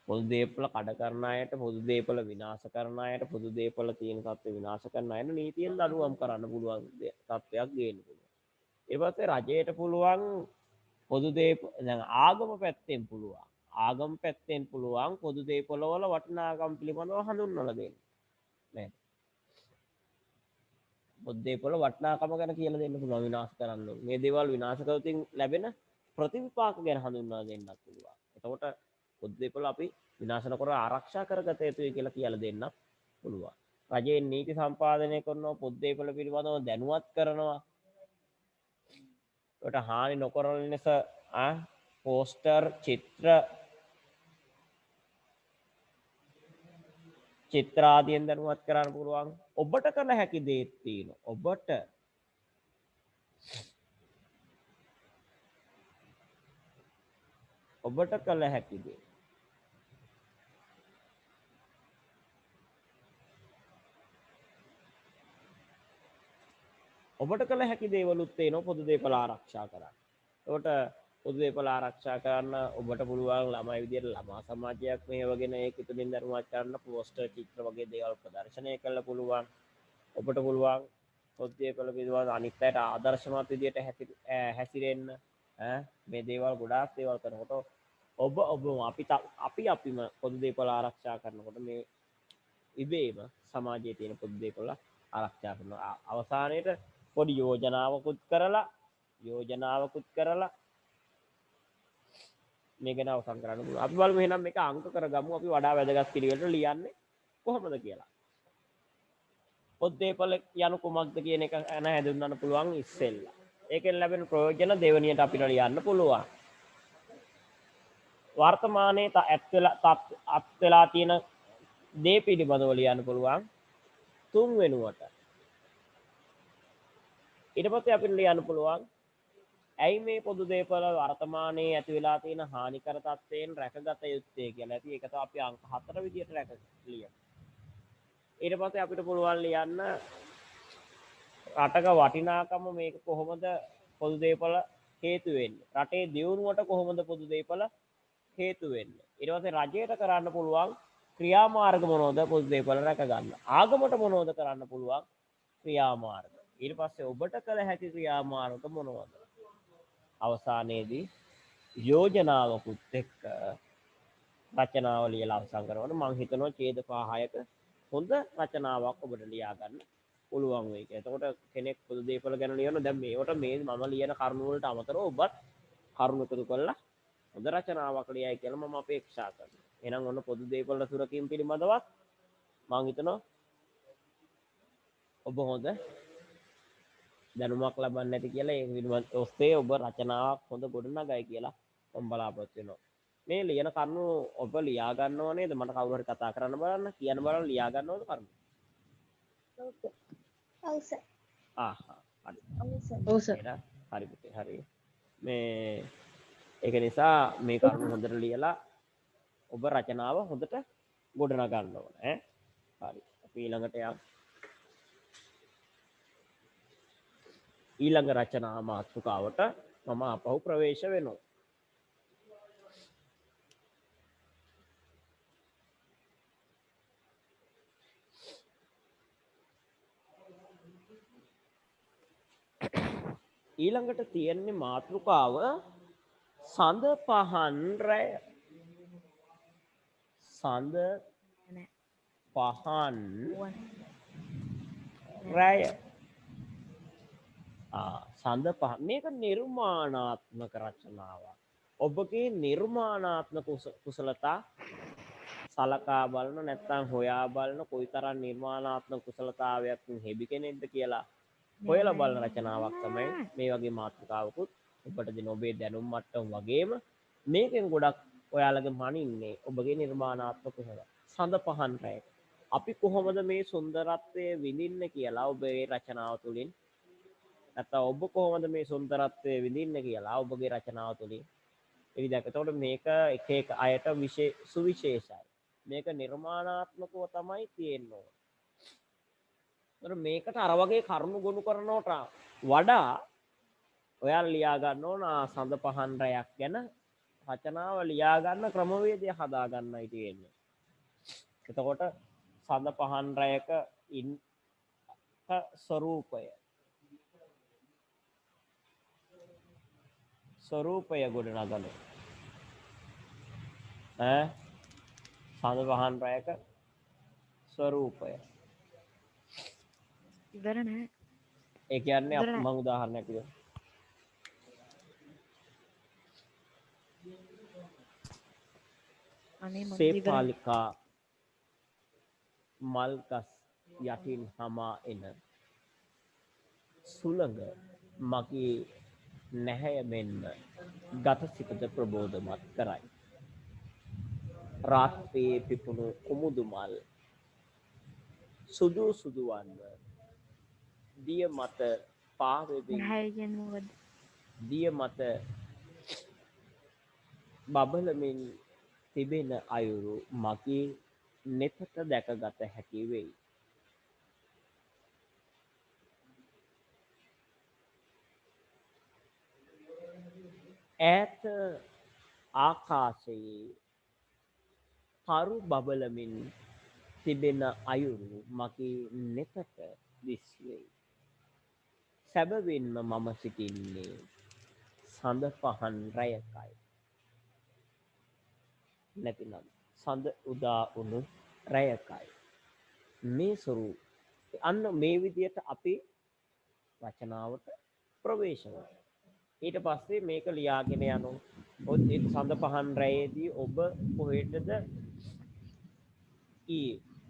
පොදු දේපල කඩ කරන අයට, පොදු දේපල විනාශ කරන අයට, පොදු දේපල තියෙන තත්ත්ව විනාශ කරන අයට නීතියෙන් දඬුවම් කරන්න පුළුවන් තත්ත්වයක් ගේන්න පුළුවන්. ඊට පස්සේ රජයට පුළුවන් පොදු දේපල දැන් ආගම පැත්තෙන් පුළුවන්. ආගම් පැත්තෙන් පුළුවන් පොදු දේපොළවල වටිනාකම් පිළිබඳව හඳුන්වලා දෙන්න. නේද? පොදු දේපොළ වටිනාකම ගැන කියලා දෙන්න පුළුවන් විනාශ කරන්න. මේ දේවල් විනාශ කරොතින් ලැබෙන ප්‍රතිවිපාක ගැන හඳුන්වලා දෙන්නත් පුළුවන්. එතකොට පොදු දේපොළ අපි විනාශ නොකර ආරක්ෂා කරගත යුතුයි කියලා කියලා දෙන්නත් පුළුවන්. රජයේ නීති සම්පාදනය කරනවා පොදු දේපොළ පිළිබඳව දැනුවත් කරනවා. ඒකට හානි නොකරන ලෙස පෝස්ටර් චිත්‍ර ආදියෙන් දැනුවත් කරන්න පුළුවන්. ඔබට කළ හැකි දේත් තියෙනවා. ඔබට කළ හැකි දේ. ඔබට කළ හැකි දේවලුත් තියෙනවා පොදු දේපළ ආරක්ෂා කරන්න. ඒකට පොදු දේපළ ආරක්ෂා කරන්න ඔබට පුළුවන් ළමයි විදියට ළමා සමාජයක් මේවගෙන ඒක තුලින් දැනුවත් කරන්න පෝස්ටර් චිත්‍ර වගේ දේවල් ප්‍රදර්ශනය කරන්න පුළුවන්. ඔබට පුළුවන් පොදු දේපළ පිළිබඳව අනිත් අයට ආදර්ශමත් විදියට හැසිරෙන්න මේ දේවල් ගොඩාක් දේවල් කරනකොට අපිම පොදු දේපළ ආරක්ෂා කරනකොට මේ ඉබේම සමාජයේ තියෙන පොදු දේපළ ආරක්ෂා කරනවා. අවසානයේට පොඩි යෝජනාවකුත් කරලා මේක ගැන අවසන් කරන්න පුළුවන්. අපි බලමු එහෙනම් මේක අංක කරගමු. අපි වඩා වැදගත් පිළිවෙලට ලියන්නේ කොහොමද කියලා. පොදු දේපළ යනු කුමක්ද කියන එක ගැන හඳුන්වන්න පුළුවන් ඉස්සෙල්ලා. ඒකෙන් ලැබෙන ප්‍රයෝජන දෙවෙනියට අපිට ලියන්න පුළුවන්. වර්තමානයේ අත් වෙලා තියෙන දේ පිළිබඳව ලියන්න පුළුවන් තුන් වෙනුවට. ඊට පස්සේ අපිට ලියන්න පුළුවන් ඇයි මේ පොදු දේපළ වර්තමානයේ ඇති වෙලා තියෙන හානිකර තත්ත්වයෙන් රැකගත යුත්තේ කියලා. ඉතින් ඒක තමයි අපි අංක 4 විදියට ලියමු. ඊට පස්සේ අපිට පුළුවන් ලියන්න රටක වටිනාකම මේක කොහොමද පොදු දේපළ හේතු වෙන්නේ. රටේ දියුණුවට කොහොමද පොදු දේපළ හේතු වෙන්නේ. ඊට පස්සේ රජයට කරන්න පුළුවන් ක්‍රියාමාර්ග මොනවද පොදු දේපළ රැක ගන්න. ආගමට මොනවද කරන්න පුළුවන් ක්‍රියාමාර්ග. ඊට පස්සේ ඔබට කළ හැකි ක්‍රියාමාර්ග මොනවද? අවසානයේදී යෝජනාවකුත් එක්ක රචනාව ලියලා අවසන් කරනකොට මම හිතනවා ඡේද 5-6ක හොඳ රචනාවක් ඔබට ලියා ගන්න පුළුවන් වෙයි කියලා. එතකොට කෙනෙක් පොදු දේපළ ගැන ලියන දැන් මේවට මේ මම ලියන කරුණු වලට අමතරව ඔබත් කරුණු එකතු කරලා හොඳ රචනාවක් ලියයි කියලා මම අපේක්ෂා කරනවා. එහෙනම් ඔන්න පොදු දේපළ සුරකීම් පිළිබඳවත් මම හිතනවා ඔබ හොඳ දැනුමක් ලබන්න ඇති කියලා ඒ පිළිබඳ ඔස්සේ ඔබ රචනාවක් හොඳ ගොඩනගයි කියලා මම බලාපොරොත්තු වෙනවා. මේ ලියන කරුණු ඔබ ලියා ගන්නව නේද? මට කවුරු හරි කතා කරන්න බලන්න කියන බලන්න ලියා ගන්නවද කරුණු?
ඔව් සර්.
හරි.
ඔව් සර්.
හරි පුතේ හරි. මේ ඒක නිසා මේ කරුණු හොඳට ලියලා ඔබ රචනාව හොඳට ගොඩනගා ගන්න ඕන ඈ. හරි. අපි ඊළඟට යමු. ඊළඟ රචනා මාතෘකාවට මම අපහු ප්‍රවේශ වෙනවා. ඊළඟට තියෙන්නේ මාතෘකාව සඳ පහන් රැය. සඳ පහන් රැය. සඳ පහන් මේක නිර්මාණාත්මක රචනාවක්. ඔබගේ නිර්මාණාත්මක කුසලතා සලකා බලන නැත්නම් හොයා බලන කොයිතරම් නිර්මාණාත්මක කුසලතාවයක් හෙබි කෙනෙක්ද කියලා හොයලා බලන රචනාවක් තමයි මේ වගේ මාතෘකාවකුත් ඔබට දෙන ඔබේ දැනුම් මට්ටම වගේම මේකෙන් ගොඩක් ඔයාලගේ මනින්නේ ඔබගේ නිර්මාණාත්මක කුසල. සඳ පහන් රැය. අපි කොහොමද මේ සුන්දරත්වය විඳින්නේ කියලා ඔබේ රචනාව තුළින් නැත්නම් ඔබ කොහොමද මේ සුන්දරත්වය විඳින්නේ කියලා ඔබගේ රචනාව තුළින් එවිදක. එතකොට මේක එක එක අයට සුවිශේෂයි. මේක නිර්මාණාත්මකව තමයි තියෙන්නේ. ඒතර මේකට අර වගේ කරුණු ගොනු කරනවට වඩා ඔයාලා ලියා ගන්න ඕන සඳ පහන් රැයක් ගැන රචනාව ලියා ගන්න ක්‍රමවේදය හදා ගන්නයි තියෙන්නේ. එතකොට සඳ පහන් රැයක ස්වරූපය ගොඩනගන ඈ සඳ පහන් රැයක ස්වරූපය.
ඉවර නෑ.
ඒ කියන්නේ
ඉවර නෑ.
මම උදාහරණයක් කිව්වා.
අනේ මන්ද ඉවර නෑ.
සේපාලිකා මල්ගස් යටින් හමා එන සුළඟ මගේ නැහැය මෙන්ම ගතසිතද ප්‍රබෝධමත් කරයි. රාත්‍රියේ පිපුණු කුමුදු මල් සුදු සුදුවන්ව දිය මත පාවෙමින්
නැහැ කියන්නේ මොකද?
දිය මත බබලමින් තිබෙන අයුරු මගේ නෙතට දැකගත හැකි වෙයි. ඈත ආකාශයේ තරු බබලමින් තිබෙන අයුරු මගේ නෙතට දිස්වෙයි. සැබවින්ම මම සිටින්නේ සඳ පහන් රැයකයි. නැතිනම් සඳ උදා වුණු රැයකයි. මේ ස්වරූප අන්න මේ විදියට අපි රචනාවට ප්‍රවේශ වෙනවා. ඊට පස්සේ මේක ලියාගෙන යනවා. ඔය සඳ පහන් රැයේදී ඔබ කොහෙටද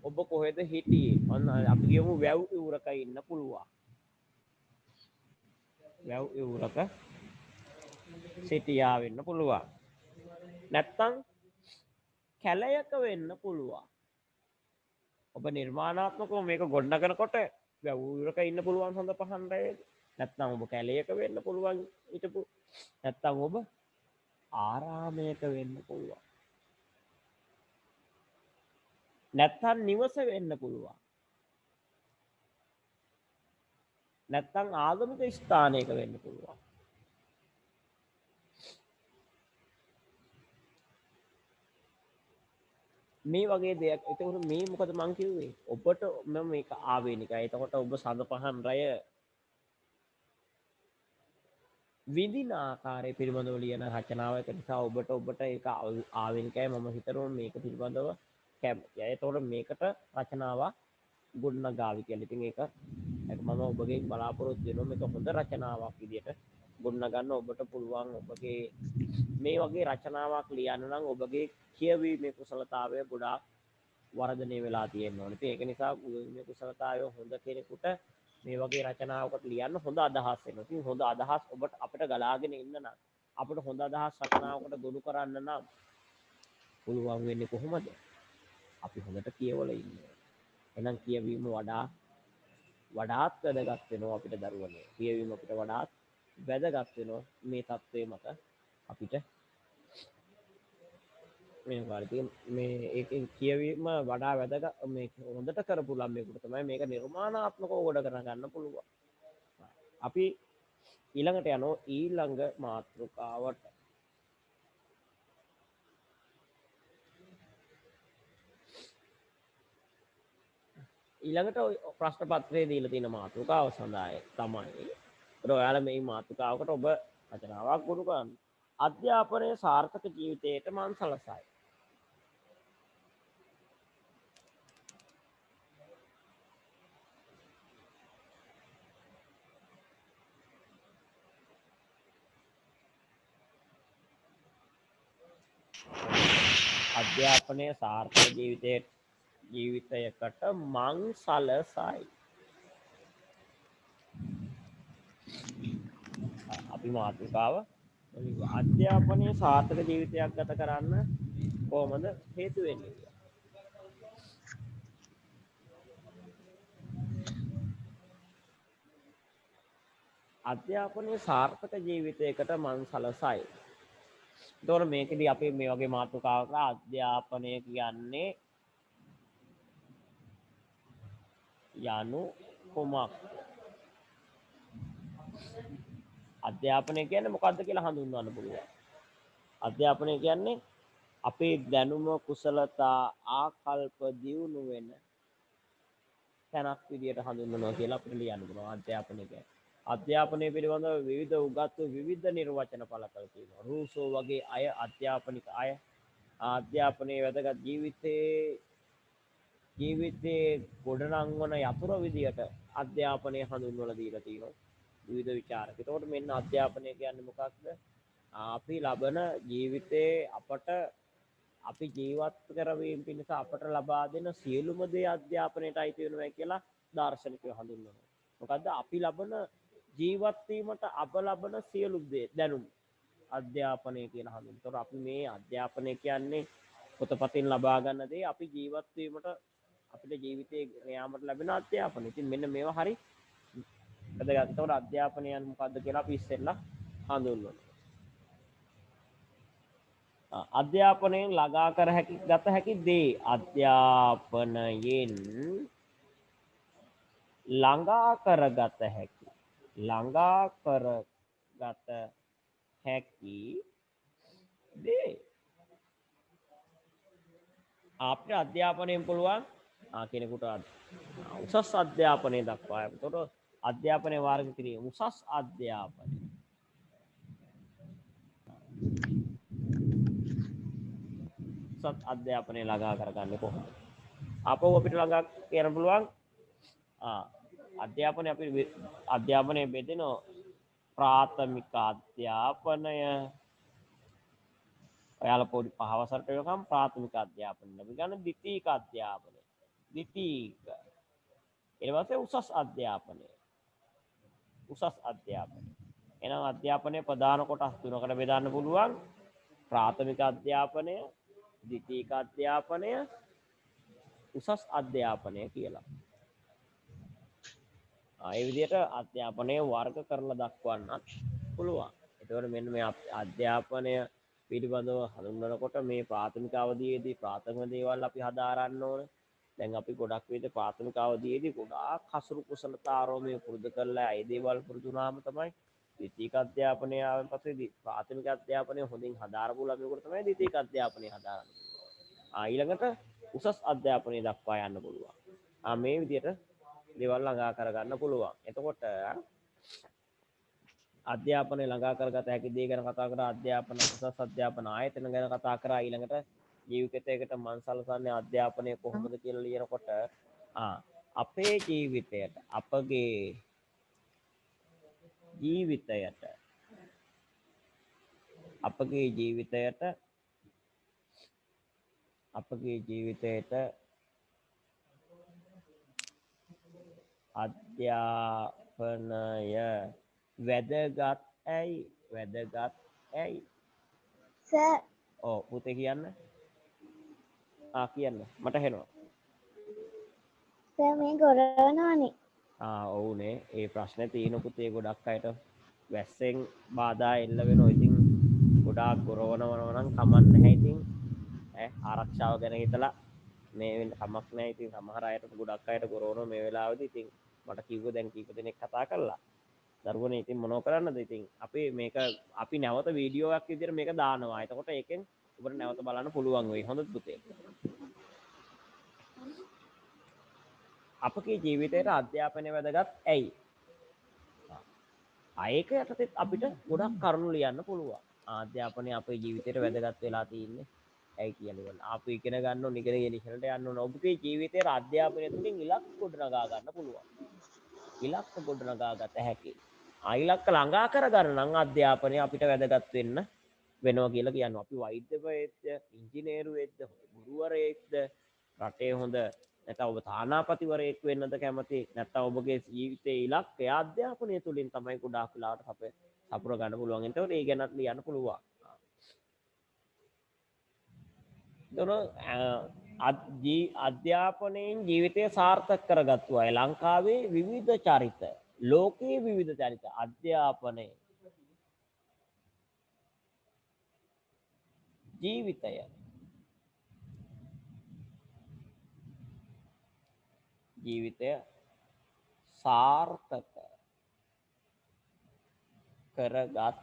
ඔබ කොහෙද හිටියේ? අන්න අපි කියමු වැව් ඉවුරක ඉන්න පුළුවන්. වැව් ඉවුරක සිටියා වෙන්න පුළුවන්. නැත්තම් කැලයක වෙන්න පුළුවන්. ඔබ නිර්මාණාත්මකව මේක ගොඩනගනකොට වැව් ඉවුරක ඉන්න පුළුවන් සඳ පහන් රැයේදී. නැත්තම් ඔබ කැලයක වෙන්න පුළුවන් හිටපු. නැත්තම් ඔබ ආරාමයක වෙන්න පුළුවන්. නැත්තම් නිවස වෙන්න පුළුවන්. නැත්තම් ආගමික ස්ථානයක වෙන්න පුළුවන්. මේ වගේ දෙයක්. එතකොට මේ මොකද මං කිව්වේ? ඔබට මම මේක ආවේනිකයි. එතකොට ඔබ සඳ පහන් රැය විඳින ආකාරය පිළිබඳව ලියන රචනාව. ඒක නිසා ඔබට ඒක ආවේනිකයි. මම හිතනවා මේක පිළිබඳව කැමතියි. එතකොට මේකට රචනාවක් ගොඩනගාවි කියලා. ඉතින් ඒක මම ඔබගෙන් බලාපොරොත්තු වෙනවා මේක හොඳ රචනාවක් විදියට ගොඩනගන්න ඔබට පුළුවන්. ඔබගේ මේ වගේ රචනාවක් ලියන්න නම් ඔබගේ කියවීමේ කුසලතාවය ගොඩාක් වර්ධනය වෙලා තියෙනවා. ඉතින් ඒක නිසා මේ කුසලතාවය හොඳ කෙනෙකුට මේ වගේ රචනාවකට ලියන්න හොඳ අදහස් එනවා. ඉතින් හොඳ අදහස් ඔබට අපිට ගලාගෙන ඉන්න නම් අපිට හොඳ අදහස් රචනාවකට ගොනු කරන්න නම් පුළුවන් වෙන්නේ කොහොමද? අපි හොඳට කියවලා ඉන්න. එහෙනම් කියවීම වඩාත් වැදගත් වෙනවා අපිට දරුවනේ. කියවීම අපිට වඩාත් වැදගත් වෙනවා මේ தત્ත්වය මත අපිට මේ වර්ගයෙන් මේ ඒකෙන් කියවීම වඩා වැදගත්. මේ හොඳට කරපු ළමයෙකුට තමයි මේක නිර්මාණාත්මකව ගොඩ කරගන්න පුළුවන්. අපි ඊළඟට යනවා ඊළඟ මාතෘකාවට. ඊළඟට ප්‍රශ්න පත්‍රයේ දීලා තියෙන මාතෘකාව සඳහා තමයි ඔයාලා මේ මාතෘකාවකට ඔබ රචනාවක් ගොනු කරන්න. අධ්‍යාපනයේ සාර්ථක ජීවිතයට මං සලසයි. අධ්‍යාපනයේ සාර්ථක ජීවිතයකට මං සලසයි. අපි මාතෘකාව අධ්‍යාපනයේ සාර්ථක ජීවිතයක් ගත කරන්න කොහොමද හේතු වෙන්නේ? අධ්‍යාපනයේ සාර්ථක ජීවිතයකට මං සලසයි. එතකොට මේකෙදි අපි මේ වගේ මාතෘකාවක අධ්‍යාපනය කියන්නේ යනු කොමක්? අධ්‍යාපනය කියන්නේ මොකක්ද කියලා හඳුන්වන්න පුළුවන්. අධ්‍යාපනය කියන්නේ අපේ දැනුම කුසලතා ආකල්ප දියුණු වෙන තැනක් විදියට හඳුන්වනවා කියලා අපිට ලියන්න පුළුවන්. අධ්‍යාපනය කියන්නේ අධ්‍යාපනය පිළිබඳව විවිධ උගත් විවිධ නිර්වචන පළ කර තියෙනවා. රූසෝ වගේ අය අධ්‍යාපනික අය අධ්‍යාපනයේ වැදගත් ජීවිතේ ගොඩනංවන යතුරු විදියට අධ්‍යාපනය හඳුන්වලා දීලා තියෙනවා විවිධ විචාරක. ඒතකොට මෙන්න අධ්‍යාපනය කියන්නේ මොකක්ද? අපි ලබන ජීවිතේ අපි ජීවත් කරවීම පිණිස අපට ලබා දෙන සියලුම දේ අධ්‍යාපනයට අයිති වෙනවා කියලා දාර්ශනිකයෝ හඳුන්වනවා. මොකද්ද? අපි ලබන ජීවත් වීමට අප ලබන සියලු දේ දැනුම් අධ්‍යාපනය කියලා හඳුන්වනවා. ඒතකොට අපි මේ අධ්‍යාපනය කියන්නේ පොතපතින් ලබා ගන්න දේ අපි ජීවත් වීමට අපිට ජීවිතේ යාමට ලැබෙන අධ්‍යාපනය. ඉතින් මෙන්න මේවා හරි වැදගත්. ඒතකොට අධ්‍යාපනය මොකද්ද කියලා අපි ඉස්සෙල්ලා හඳුන්වනවා. අධ්‍යාපනයෙන් ළඟා කර ගත හැකි දේ අධ්‍යාපනයෙන් ළඟා කරගත හැකි දේ අපේ අධ්‍යාපනයෙන් පුළුවන් කෙනෙකුට උසස් අධ්‍යාපනය දක්වා. එතකොට අධ්‍යාපනය වර්ග කිරීම උසස් අධ්‍යාපනය අධ්‍යාපනය ළඟා කරගන්නේ කොහොමද? අපව අපිට ළඟා කරන්න පුළුවන් අධ්‍යාපනය බෙදෙන ප්‍රාථමික අධ්‍යාපනය ඔයාලා පොඩි 5 වසරට යනකම් ප්‍රාථමික අධ්‍යාපනය ලැබි ගන්න. ද්විතීක අධ්‍යාපනය ඊට පස්සේ උසස් අධ්‍යාපනය එනම් අධ්‍යාපනය ප්‍රධාන කොටස් තුනකට බෙදන්න පුළුවන්. ප්‍රාථමික අධ්‍යාපනය, ද්විතීක අධ්‍යාපනය, උසස් අධ්‍යාපනය කියලා. ඒ විදිහට අධ්‍යාපනය වර්ග කරලා දක්වන්නත් පුළුවන්. එතකොට මෙන්න මේ අධ්‍යාපනය පිළිබඳව හඳුන්වනකොට මේ ප්‍රාථමික අවධියේදී ප්‍රාථමික දේවල් අපි හදාරන්න ඕන. දැන් අපි ගොඩක් විදිහට ප්‍රාථමික අවධියේදී ගොඩාක් හසුරු කුසලතා ආරෝමණය පුරුදු කරලා ඒ දේවල් පුරුදු වුණාම තමයි ද්විතීක අධ්‍යාපනය ආවන් පස්සේ ප්‍රාථමික අධ්‍යාපනය හොඳින් හදාරපු ළමයෙකුට තමයි ද්විතීක අධ්‍යාපනය හදාරන්න පුළුවන්. ඊළඟට උසස් අධ්‍යාපනය දක්වා යන්න පුළුවන්. මේ විදිහට දේවල් ළඟා කරගන්න පුළුවන්. එතකොට අධ්‍යාපනය ළඟා කරගත හැකි දේ ගැන කතා කරා. අධ්‍යාපන උසස් අධ්‍යාපන ආයතන ගැන කතා කරා. ඊළඟට ජීවිතයකට මන් සලසන්නේ අධ්‍යාපනය කොහොමද කියලා ලියනකොට අපේ ජීවිතයට අපගේ ජීවිතයට අධ්‍යාපනය වැදගත් ඇයි?
සර්
පුතේ කියන්න. කියන්න මට හෙනවා.
සර් මේ ගොරවනවානේ.
ඔවුනේ ඒ ප්‍රශ්නේ තියෙන පුතේ ගොඩක් අයට වැස්සෙන් බාධා එල්ල වෙනවා. ඉතින් ගොඩාක් ගොරවනවා නම් කමක් නැහැ. ඉතින් ආරක්ෂාව ගැන හිතලා මේ වෙන කමක් නැහැ. ඉතින් සමහර අයට ගොඩක් අයට ගොරවනවා මේ වෙලාවේදී. ඉතින් මට කිව්ව දැන් කීප දෙනෙක් කතා කළා. දරුවනේ ඉතින් මොනව කරන්නද? ඉතින් අපි නැවත වීඩියෝ එකක් විදිහට මේක දානවා. එතකොට ඒකෙන් ඔබට නැවත බලන්න පුළුවන් වෙයි. හොඳද පුතේ? අපගේ ජීවිතයට අධ්‍යාපනය වැදගත් ඇයි? ඒක යටතේ අපිට ගොඩක් කරුණු ලියන්න පුළුවන්. අධ්‍යාපනය අපේ ජීවිතයට වැදගත් වෙලා තියෙන්නේ ඇයි කියලා. අපි ඉගෙන ගන්න ඕන, ඉගෙන ඉගෙනට යන්න ඕන. ඔබගේ ජීවිතයේ අධ්‍යාපනය තුළින් ඉලක්ක ගොඩනගා ගන්න පුළුවන්. ඉලක්ක ගොඩනගා ගත හැකියි. ඉලක්ක ළඟා කරගන්න නම් අධ්‍යාපනය අපිට වැදගත් වෙනවා කියලා කියනවා. අපි වෛද්‍යවරයෙක්ද, ඉංජිනේරුවෙක්ද, ගුරුවරයෙක්ද, රටේ හොඳ නැත්නම් ඔබ තානාපතිවරයෙක් වෙන්නද කැමති? නැත්නම් ඔබගේ ජීවිතයේ ඉලක්කය අධ්‍යාපනය තුළින් තමයි ගොඩාක් වෙලාවට සපුර ගන්න පුළුවන්. එතකොට ඒ ගැනත් ලියන්න පුළුවන්. අධ්‍යාපනයෙන් ජීවිතය සාර්ථක කරගත්තු අය ලංකාවේ විවිධ චරිත, ලෝකයේ විවිධ චරිත අධ්‍යාපනය ජීවිතය සාර්ථක කරගත්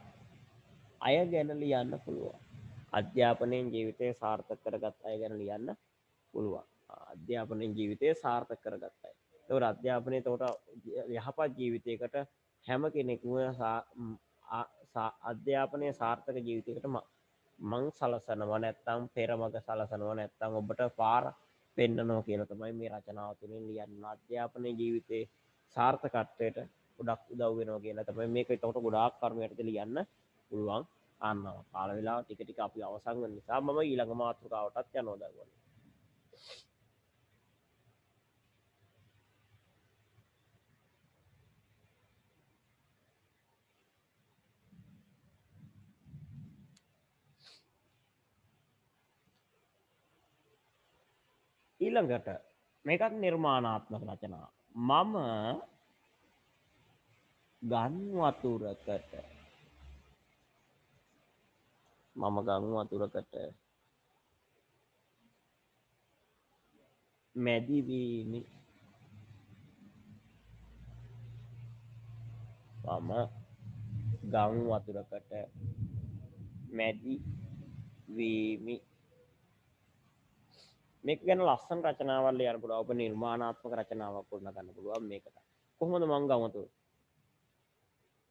අය ගැන ලියන්න පුළුවන්. අධ්‍යාපනයෙන් ජීවිතය සාර්ථක කරගත් අය ගැන ලියන්න පුළුවන්. අධ්‍යාපනයෙන් ජීවිතය සාර්ථක කරගත් අය. ඒතකොට අධ්‍යාපනය එතකොට යහපත් ජීවිතයකට හැම කෙනෙකුම අධ්‍යාපනය සාර්ථක ජීවිතයකට මං සලසනවා නැත්තම් පෙරමග සලසනවා නැත්තම් ඔබට පාර පෙන්නනවා කියලා තමයි මේ රචනාව තුළින් ලියන්න. අධ්‍යාපන ජීවිතේ සාර්ථකත්වයට ගොඩක් උදව් වෙනවා කියලා තමයි මේක. එතකොට ගොඩාක් කරුණු යටතේ ලියන්න පුළුවන්. අන්නවා කාල වෙලාව ටික ටික අපි අවසන් වෙන නිසා මම ඊළඟ මාතෘකාවටත් යනවා දරුවනේ. ඊළඟට මේකත් නිර්මාණාත්මක රචනා. මම ගම් වතුරකට මැදි වීමි. මම ගම් වතුරකට මැදි වීමි. මේක ගැන ලස්සන රචනාවක් ලියන්න පුළුවන්. ඔබ නිර්මාණාත්මක රචනාවක් ගොඩනගා ගන්න පුළුවන් මේකට. කොහොමද මං ගම් වතුර?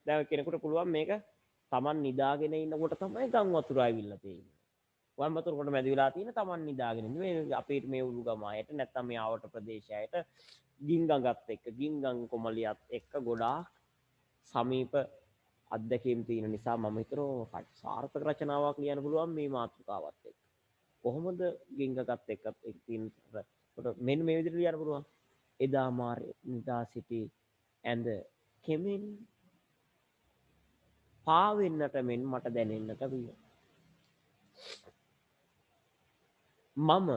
දැන් කෙනෙකුට පුළුවන් මේක Taman නිදාගෙන ඉන්නකොට තමයි ගම් වතුර ආවිල්ලා තියෙන්නේ. ගම් වතුර කොට මැදි වෙලා තියෙන Taman නිදාගෙන ඉන්නේ. මේ අපේ මේ උළුගම ආයට නැත්තම් මේ ආවට ප්‍රදේශයට ගින්ගඟත් එක්ක ගින්ගම් කොමලියත් එක්ක ගොඩාක් සමීප අත්දැකීම් තියෙන නිසා මම හිතනවා සාර්ථක රචනාවක් ලියන්න පුළුවන් මේ මාතෘකාවත් එක්ක. කොහොමද ගින්ගඟත් එක්ක තියෙන මෙන්න මේ විදිහට ලියන්න පුළුවන්. එදා මාරේ නිදා සිටි ඇඳ කෙමෙන් පාවෙන්නට මෙන් මට දැනෙන්නට විය. මම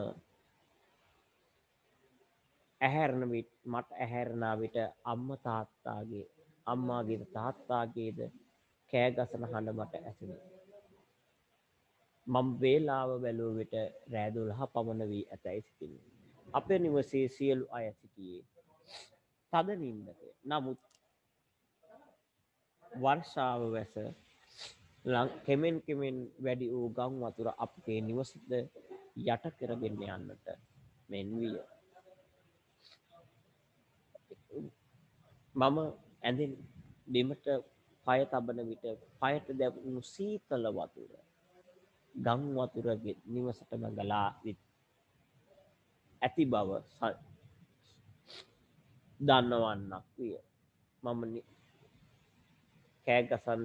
ඇහැරෙන විට මට ඇහැරෙන විට අම්මාගේද තාත්තාගේද කෑ ගසන හඬ මට ඇසුණා. මම වේලාව බැලුව විට රෑ 12 පමණ වී ඇතැයි සිතිනි. අපේ නිවසේ සියලු අය සිටියේ තද නින්දක. නමුත් වර්ෂාව වැස කෙමෙන් වැඩි වූ ගම් වතුර අපේ නිවසට යට කරගෙන යන්නට මෙන් විය. මම ඇඳෙන් බිමට පය තබන විට පයට දැවුණු සීතල වතුර ගම් වතුරගේ නිවසටම ගලා ඇති බව දන්නවන්නක් විය. මම කෑ ගසන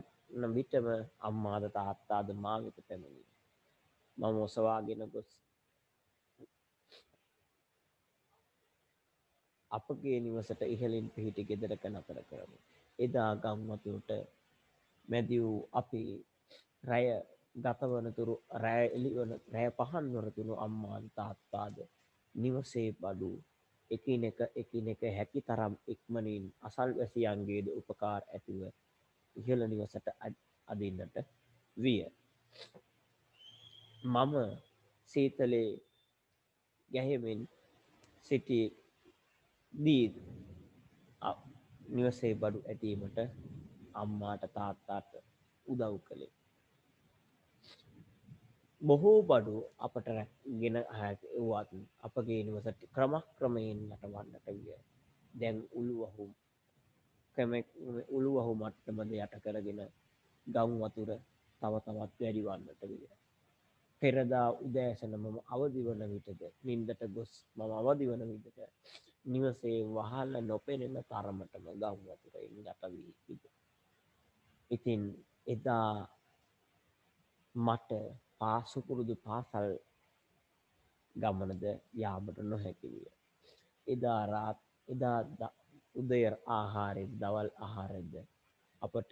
විටම අම්මාද තාත්තාද මා වෙත පැමිණි. මම ඔසවාගෙන ගොස් අපගේ නිවසට ඉහළින් පිහිටි ගෙදරක නතර කරමු. එදා ගම් වතුරට මැදි වූ අපි රැය ගතවනතුරු රැය පහන් වනතුරු අම්මාද තාත්තාද නිවසේ බඩු එකිනෙක හැකි තරම් ඉක්මනින් අසල්වැසියන්ගේද උපකාර ඇතිව ඉහළ නිවසට අදින්නට විය. මම සීතලේ ගැහෙමින් සිටි දී නිවසේ බඩු ඇදීමට අම්මාට තාත්තාට උදව් කළේ. බොහෝ බඩු අපට ගෙන එව්වත් අපගේ නිවසට ක්‍රමයෙන් යටවන්නට විය. දැන් උළුවහු මට්ටමද යට කරගෙන ගම් වතුර තව තවත් වැඩි වන්නට විය. පෙරදා උදෑසන මම අවදි වන විටද නින්දට ගොස් මම අවදි වන විටද නිවසේ වහල නොපෙනෙන තරමටම ගම් වතුරෙන් යට වී තිබේ. ඉතින් එදා මට පාසුපුරුදු පාසල් ගමනද යාමට නොහැකි විය. එදා උදය ආහාරෙද දවල් ආහාරෙද අපට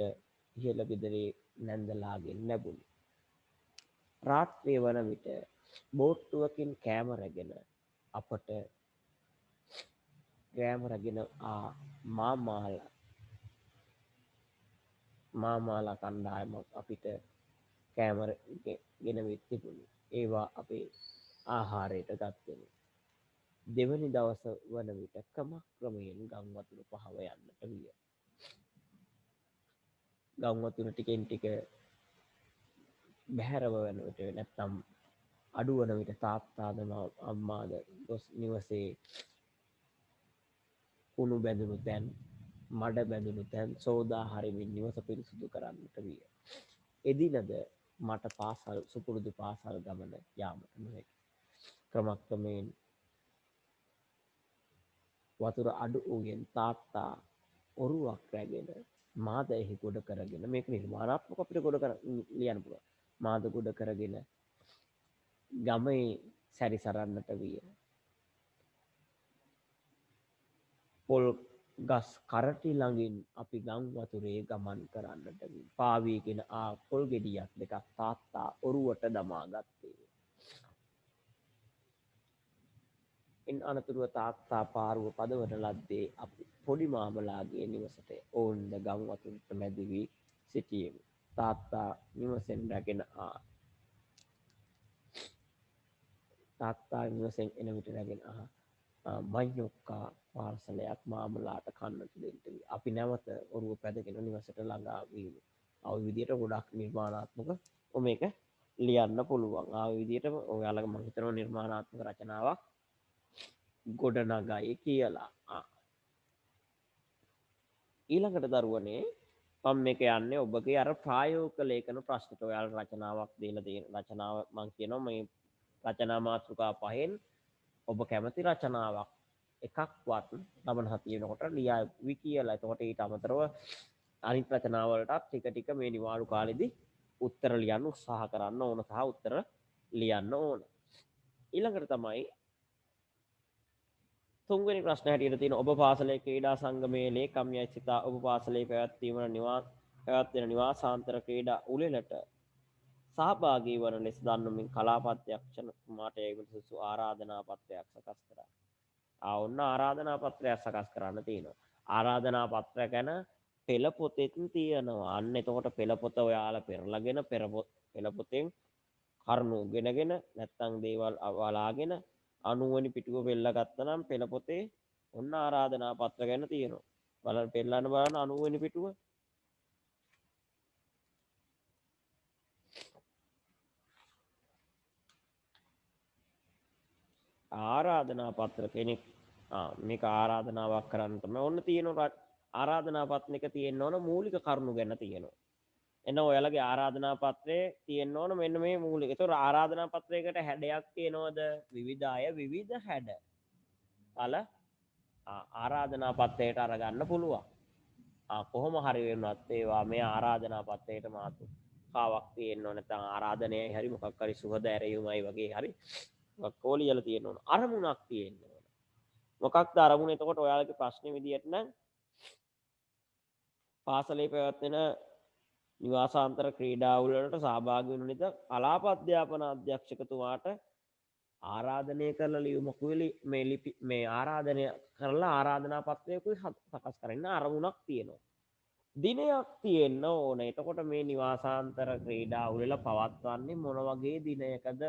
ඉහළ ගෙදරේ නැන්දලාගෙන් ලැබුණි. රාත්‍රිය වන විට බෝට්ටුවකින් කෑම රැගෙන මාමාලා කණ්ඩායමක් අපිට කෑම ගෙනවිත් තිබුණි. ඒවා අපේ ආහාරයට ගත්වෙමු. දෙවැනි දවස වන විට ක්‍රමයෙන් ගම් වතුර පහව යන්නට විය. ගම් වතුර ටිකෙන් ටික බැහැරව වන විට නැත්තම් අඩු වන විට තාත්තාද අම්මාද ගොස් නිවසේ කුණු බැඳුණු තැන් මඩ බැඳුණු තැන් සෝදා හරිමින් නිවස පිරිසිදු කරන්නට විය. එදිනද මට පාසල් සුපුරුදු පාසල් ගමන යාමට නොහැකි. ක්‍රමක්‍රමයෙන් වතුර අඩු වූයෙන් තාත්තා ඔරුවක් රැගෙන මාද එහි ගොඩ කරගෙන මේක නිර්මාණාත්මක අපිට ගොඩ කර ලියන්න පුළුවන්. මාද ගොඩ කරගෙන ගමේ සැරිසරන්නට විය. පොල් ගස් කරටි ළඟින් අපි ගම් වතුරේ ගමන් කරන්නට වී පාවීගෙන ආ පොල් ගෙඩියක් දෙකක් තාත්තා ඔරුවට දමා ගත්තේ. ඉන් අනතුරුව තාත්තා පාරුව පදවන ලද්දේ අපි පොඩි මාමලාගේ නිවසට ඔවුන්ද ගම් වතුරට මැදි වී සිටියෙමු. තාත්තා නිවසෙන් රැගෙන එන විට රැගෙන මඤ්ඤොක්කා පාර්සලයක් මාමලාට කන්නට දෙන්න. අපි නැවත ඔරුව පැදගෙන නිවසට ළඟා වීමු. ආ විදියට ගොඩක් නිර්මාණාත්මක මේක ලියන්න පුළුවන්. ආ විදියට ඔයාලගේ මම හිතනවා නිර්මාණාත්මක රචනාවක් ගොඩනගයි කියලා. ඊළඟට දරුවනේ මම මේක යන්නේ ඔබගේ අර ප්‍රායෝගික ලේඛන ප්‍රශ්නට. ඔයාලා රචනාවක් දීලා තියෙන රචනාව මම කියනවා මේ රචනා මාතෘකා පහෙන් ඔබ කැමති රචනාවක් එකක්වත් ලබන හතියනකොට ලියාවි කියලා. එතකොට ඊට අමතරව අනිත් රචනා වලටත් ටික ටික මේ නිවාඩු කාලෙදී උත්තර ලියන්න උත්සාහ කරන්න ඕන සහ උත්තර ලියන්න ඕන. ඊළඟට තමයි තුන්වෙනි ප්‍රශ්න හැටියට තියෙන ඔබ පාසලේ ක්‍රීඩා සංගමයේ ලේකම්යයි සිතා ඔබ පාසලේ පැවැත්වෙන නිවාසාන්තර ක්‍රීඩා උළෙලට සහභාගී වන ලෙස දන්වමින් කලාපත්‍යක්ෂතුමාට ඒකට සුසු ආරාධනා පත්‍රයක් සකස් කරා. ඔන්න ආරාධනා පත්‍රයක් සකස් කරන්න තියෙනවා. ආරාධනා පත්‍ර ගැන පෙළ පොතෙත් තියෙනවා. අන්න එතකොට පෙළ පොත ඔයාලා පෙරලාගෙන පෙළ පොතෙන් කරුණු ගෙනගෙන නැත්තම් දේවල් වලාගෙන 90 වෙනි පිටුව පෙළලා ගත්තනම් පෙළ පොතේ ඔන්න ආරාධනා පත්‍ර ගැන තියෙනවා. බලන්න පෙළලන්න බලන්න 90 වෙනි පිටුව. ආරාධනා පත්‍ර කෙනෙක් මේක ආරාධනාවක් කරන්න තමයි ඔන්න තියෙනවා. ආරාධනා පත්‍රයක තියෙන්න ඕන මූලික කරුණු ගැන තියෙනවා. එන්න ඔයාලගේ ආරාධනා පත්‍රයේ තියෙන්න ඕන මෙන්න මේ මූලික. ඒතකොට ආරාධනා පත්‍රයකට හැඩයක් තියෙනවද? විවිධ අය විවිධ හැඩ. ආරාධනා පත්‍රයට අරගන්න පුළුවන්. කොහොම හරි වෙනවත් ඒවා මේ ආරාධනා පත්‍රයට මාතෘකාවක් තියෙන්න ඕන. නැත්නම් ආරාධනයයි හරි මොකක් හරි සුහද ඇරයුමයි වගේ හරි කෝලියල තියෙන්න ඕන. අරමුණක් තියෙන්න ඕන. මොකක්ද අරමුණ? එතකොට ඔයාලගේ ප්‍රශ්නේ විදියට නම් පාසලේ පැවැත්වෙන නිවාසාන්තර ක්‍රීඩා වලට සහභාගී වෙන නිසා කලාප අධ්‍යාපන අධ්‍යක්ෂකතුමාට ආරාධනය කරලා ලියුමකුයි මේ ආරාධනය කරලා ආරාධනා පත්‍රයකුයි සකස් කරන්න අරමුණක් තියෙනවා. දිනයක් තියෙන්න ඕන. එතකොට මේ නිවාසාන්තර ක්‍රීඩා උළෙල පවත්වන්නේ මොන වගේ දිනයකද?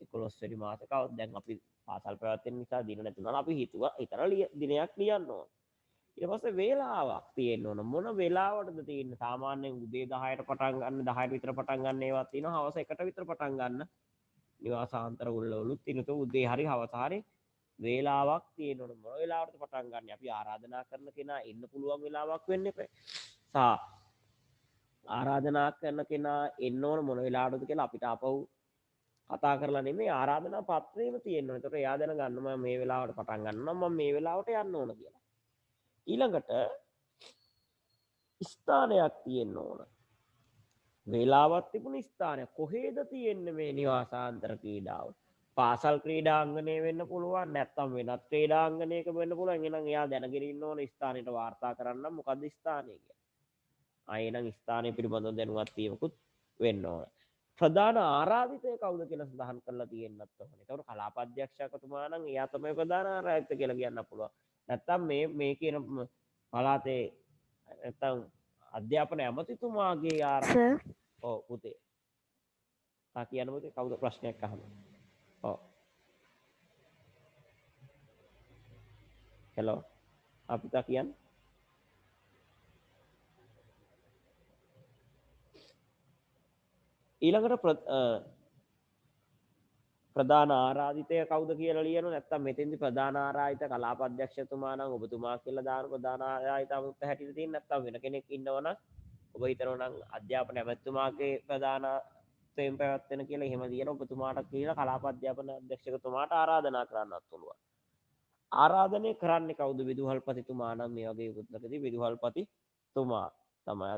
11 වෙනි මාසෙක. දැන් අපි පාසල් පැවැත්වෙන නිසා දින නැතුණා. අපි හිතන දිනයක් ලියන්න ඕන. ඊට පස්සේ වේලාවක් තියෙන්න ඕන. මොන වෙලාවටද තියෙන්නේ? සාමාන්‍යයෙන් උදේ 10ට පටන් ගන්න 10ට විතර පටන් ගන්න ඒවා තියෙනවා. හවස 1ට විතර පටන් ගන්න නිවාසාන්තර උළෙලවලුත් තියෙනවා. උදේ හරි හවස හරි වේලාවක් තියෙන්න ඕන. මොන වෙලාවටද පටන් ගන්න? අපි ආරාධනා කරන කෙනා එන්න පුළුවන් වෙලාවක් වෙන්න එපා. ආරාධනා කරන කෙනා එන්න ඕන මොන වෙලාවටද කියලා අපිට ආපහු කතා කරලා නෙමෙයි ආරාධනා පත්‍රයේම තියෙන්න ඕන. ඒකට එයා දැනගන්න මම මේ වෙලාවට පටන් ගන්නවා මම මේ වෙලාවට යන්න ඕන කියලා. ඊළඟට ස්ථානයක් තියෙන්න ඕන. වේලාවක් තිබුණ ස්ථානයක් කොහෙද තියෙන්නේ මේ නිවාසාන්තර ක්‍රීඩාව? පාසල් ක්‍රීඩාංගණය වෙන්න පුළුවන්, නැත්නම් වෙනත් ක්‍රීඩාංගණයක වෙන්න පුළුවන්. එහෙනම් එයා දැනගෙන ඉන්න ඕන ස්ථානෙට වාර්තා කරන්න මොකද්ද ස්ථානය කියලා. එහෙනම් ස්ථානය පිළිබඳව දැනුවත් වීමකුත් වෙන්න ඕන. ප්‍රධාන ආරාධිතය කවුද කියලා සඳහන් කරලා තියෙන්නත් ඕනේ. ඒතකොට කලාප අධ්‍යක්ෂකතුමා නම් එයා තමයි ප්‍රධාන ආරාධිත කියලා කියන්න පුළුවන්. නැත්තම් මේ කියන පළාතේ නැත්තම් අධ්‍යාපන ඇමතිතුමාගේ
සර්
ඔව් පුතේ. කියන්න පුතේ කවුද ප්‍රශ්නයක් අහන්නේ? ඔව්. හෙලෝ. අපිට කියන්න. ඊළඟට ප්‍රධාන ආරාධිතය කවුද කියලා ලියනවා. නැත්තම් මෙතෙන්දි ප්‍රධාන ආරාධිත කලාප අධ්‍යක්ෂකතුමා නම් ඔබතුමා කියලා දාන ප්‍රධාන ආරාධිත අමුත්ත හැටියට තියෙන. නැත්තම් වෙන කෙනෙක් ඉන්නවනම් ඔබ හිතනවා නම් අධ්‍යාපන ඇමතිතුමාගේ ප්‍රධානත්වයෙන් පැවැත්වෙන කියලා එහෙම දියන ඔබතුමාට කියලා කලාප අධ්‍යාපන අධ්‍යක්ෂකතුමාට ආරාධනා කරන්නත් පුළුවන්. ආරාධනය කරන්නේ කවුද? විදුහල්පතිතුමා නම් මේ වගේ යුගලකදී විදුහල්පතිතුමා තමයි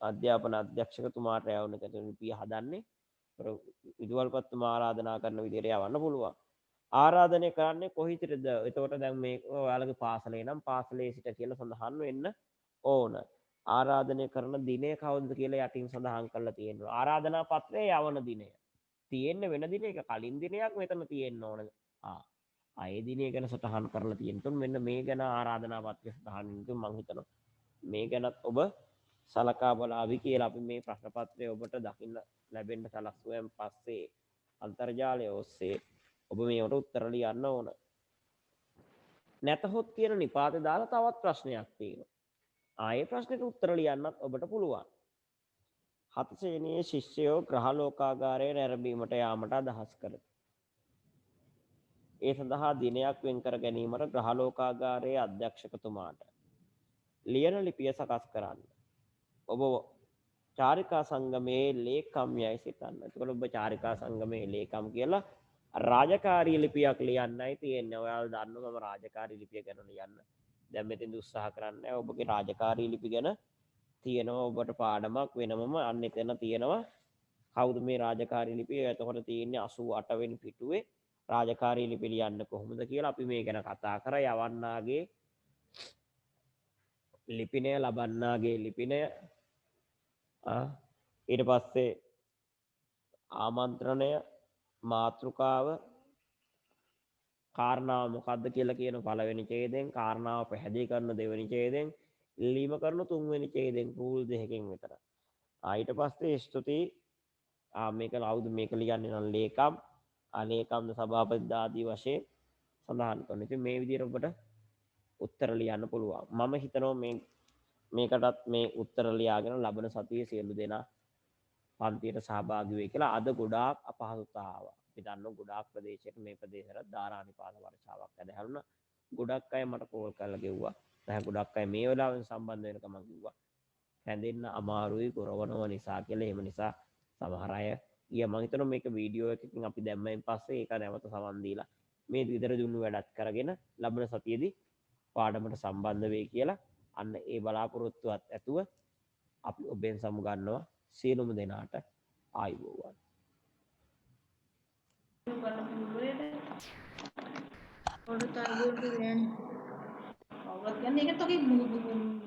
අධ්‍යාපන අධ්‍යක්ෂකතුමාට යවන්න ලිපිය හදන්නේ. විදුහල්පතිතුමා ආරාධනා කරන විදිහට යවන්න පුළුවන්. ආරාධනය කරන්නේ කොහිටද? එතකොට දැන් මේ ඔයාලගේ පාසලේ නම් පාසලේ සිට කියලා සඳහන් වෙන්න ඕන. ආරාධනය කරන දිනය කවුද කියලා යටින් සඳහන් කරලා තියෙනවා. ආරාධනා පත්‍රය යවන දිනය. තියෙන්නේ වෙන දිනයක කලින් දිනයක් මෙතන තියෙන්න ඕන. ඒ දිනය ගැන සටහන් කරලා තියෙනතුන් මෙන්න මේ ගැන ආරාධනා පත්‍රය සටහන් වෙනතුන් මම හිතනවා මේ ගැනත් ඔබ සලකා බලාවි කියලා. අපි මේ ප්‍රශ්න පත්‍රය ඔබට දකින්න ලැබෙන්න සලස්වුවෙන් පස්සේ අන්තර්ජාලය ඔස්සේ ඔබ මේකට උත්තර ලියන්න ඕන. නැතහොත් කියන නිපාතේ දාලා තවත් ප්‍රශ්නයක් තියෙනවා. ආයේ ප්‍රශ්නෙට උත්තර ලියන්නත් ඔබට පුළුවන්. 7 ශ්‍රේණියේ ශිෂ්‍යයෝ ග්‍රහලෝකාගාරයේ නැරඹීමට යාමට අදහස් කරති. ඒ සඳහා දිනයක් වෙන් කර ගැනීමට ග්‍රහලෝකාගාරයේ අධ්‍යක්ෂකතුමාට ලියන ලිපිය සකස් කරන්න. ඔබ චාරිකා සංගමයේ ලේකම් යයි සිතන්න. එතකොට ඔබ චාරිකා සංගමයේ ලේකම් කියලා රාජකාරී ලිපියක් ලියන්නයි තියෙන්නේ. ඔයාලා දන්නවා මම රාජකාරී ලිපිය ගැන ලියන්න දැන් මෙතෙන් උත්සාහ කරන්නේ. ඔබගේ රාජකාරී ලිපි ගැන තියෙනවා ඔබට පාඩමක් වෙනමම අන්න එතන තියෙනවා කවුද මේ රාජකාරී ලිපිය. එතකොට තියෙන්නේ 88 වෙනි පිටුවේ රාජකාරී ලිපි ලියන්න කොහොමද කියලා අපි මේ ගැන කතා කර යවන්නාගේ ලිපිනය ලබන්නාගේ ලිපිනය ඊට පස්සේ ආමන්ත්‍රණය මාතෘකාව කාරණාව මොකක්ද කියලා කියන පළවෙනි ඡේදයෙන් කාරණාව පැහැදිලි කරන දෙවෙනි ඡේදයෙන් ලියීම කරන තුන්වෙනි ඡේදයෙන් රූල් දෙකකින් විතර. ඊට පස්සේ ස්තුති මේක කවුද මේක ලියන්නේ නම් ලේකම් අලේකම්ද සභාපති ආදී වශයෙන් සඳහන් කරනවා. ඉතින් මේ විදිහට ඔබට උත්තර ලියන්න පුළුවන්. මම හිතනවා මේකටත් මේ උත්තර ලියාගෙන ලබන සතියේ සියලු දෙනා පන්තියට සහභාගී වෙයි කියලා. අද ගොඩාක් අපහසුතා ආවා. අපි දන්නවා ගොඩාක් ප්‍රදේශයක මේ ප්‍රදේශවල ධාරානිපාත වර්ෂාවක් ඇදහැරුණා. ගොඩක් අය මට කෝල් කරලා ගෙව්වා. දැන් ගොඩක් අය මේ වෙලාවෙන් සම්බන්ධ වෙනකම කිව්වා. හැඳින්න අමාරුයි කරවනව නිසා කියලා. එහෙම නිසා සමහර අය මම හිතනවා මේක වීඩියෝ එකකින් අපි දැම්මයින් පස්සේ ඒක නැවත සමන් දීලා මේ විතර දුන්නු වැඩත් කරගෙන ලබන සතියේදී පාඩමට සම්බන්ධ වෙයි කියලා අන්න ඒ බලාපොරොත්තුවත් ඇතුව අපි ඔබෙන් සමුගන්නවා. සියලුම දෙනාට ආයුබෝවන්.
Kalau tak ada tu kan, awak kan ni kan tak boleh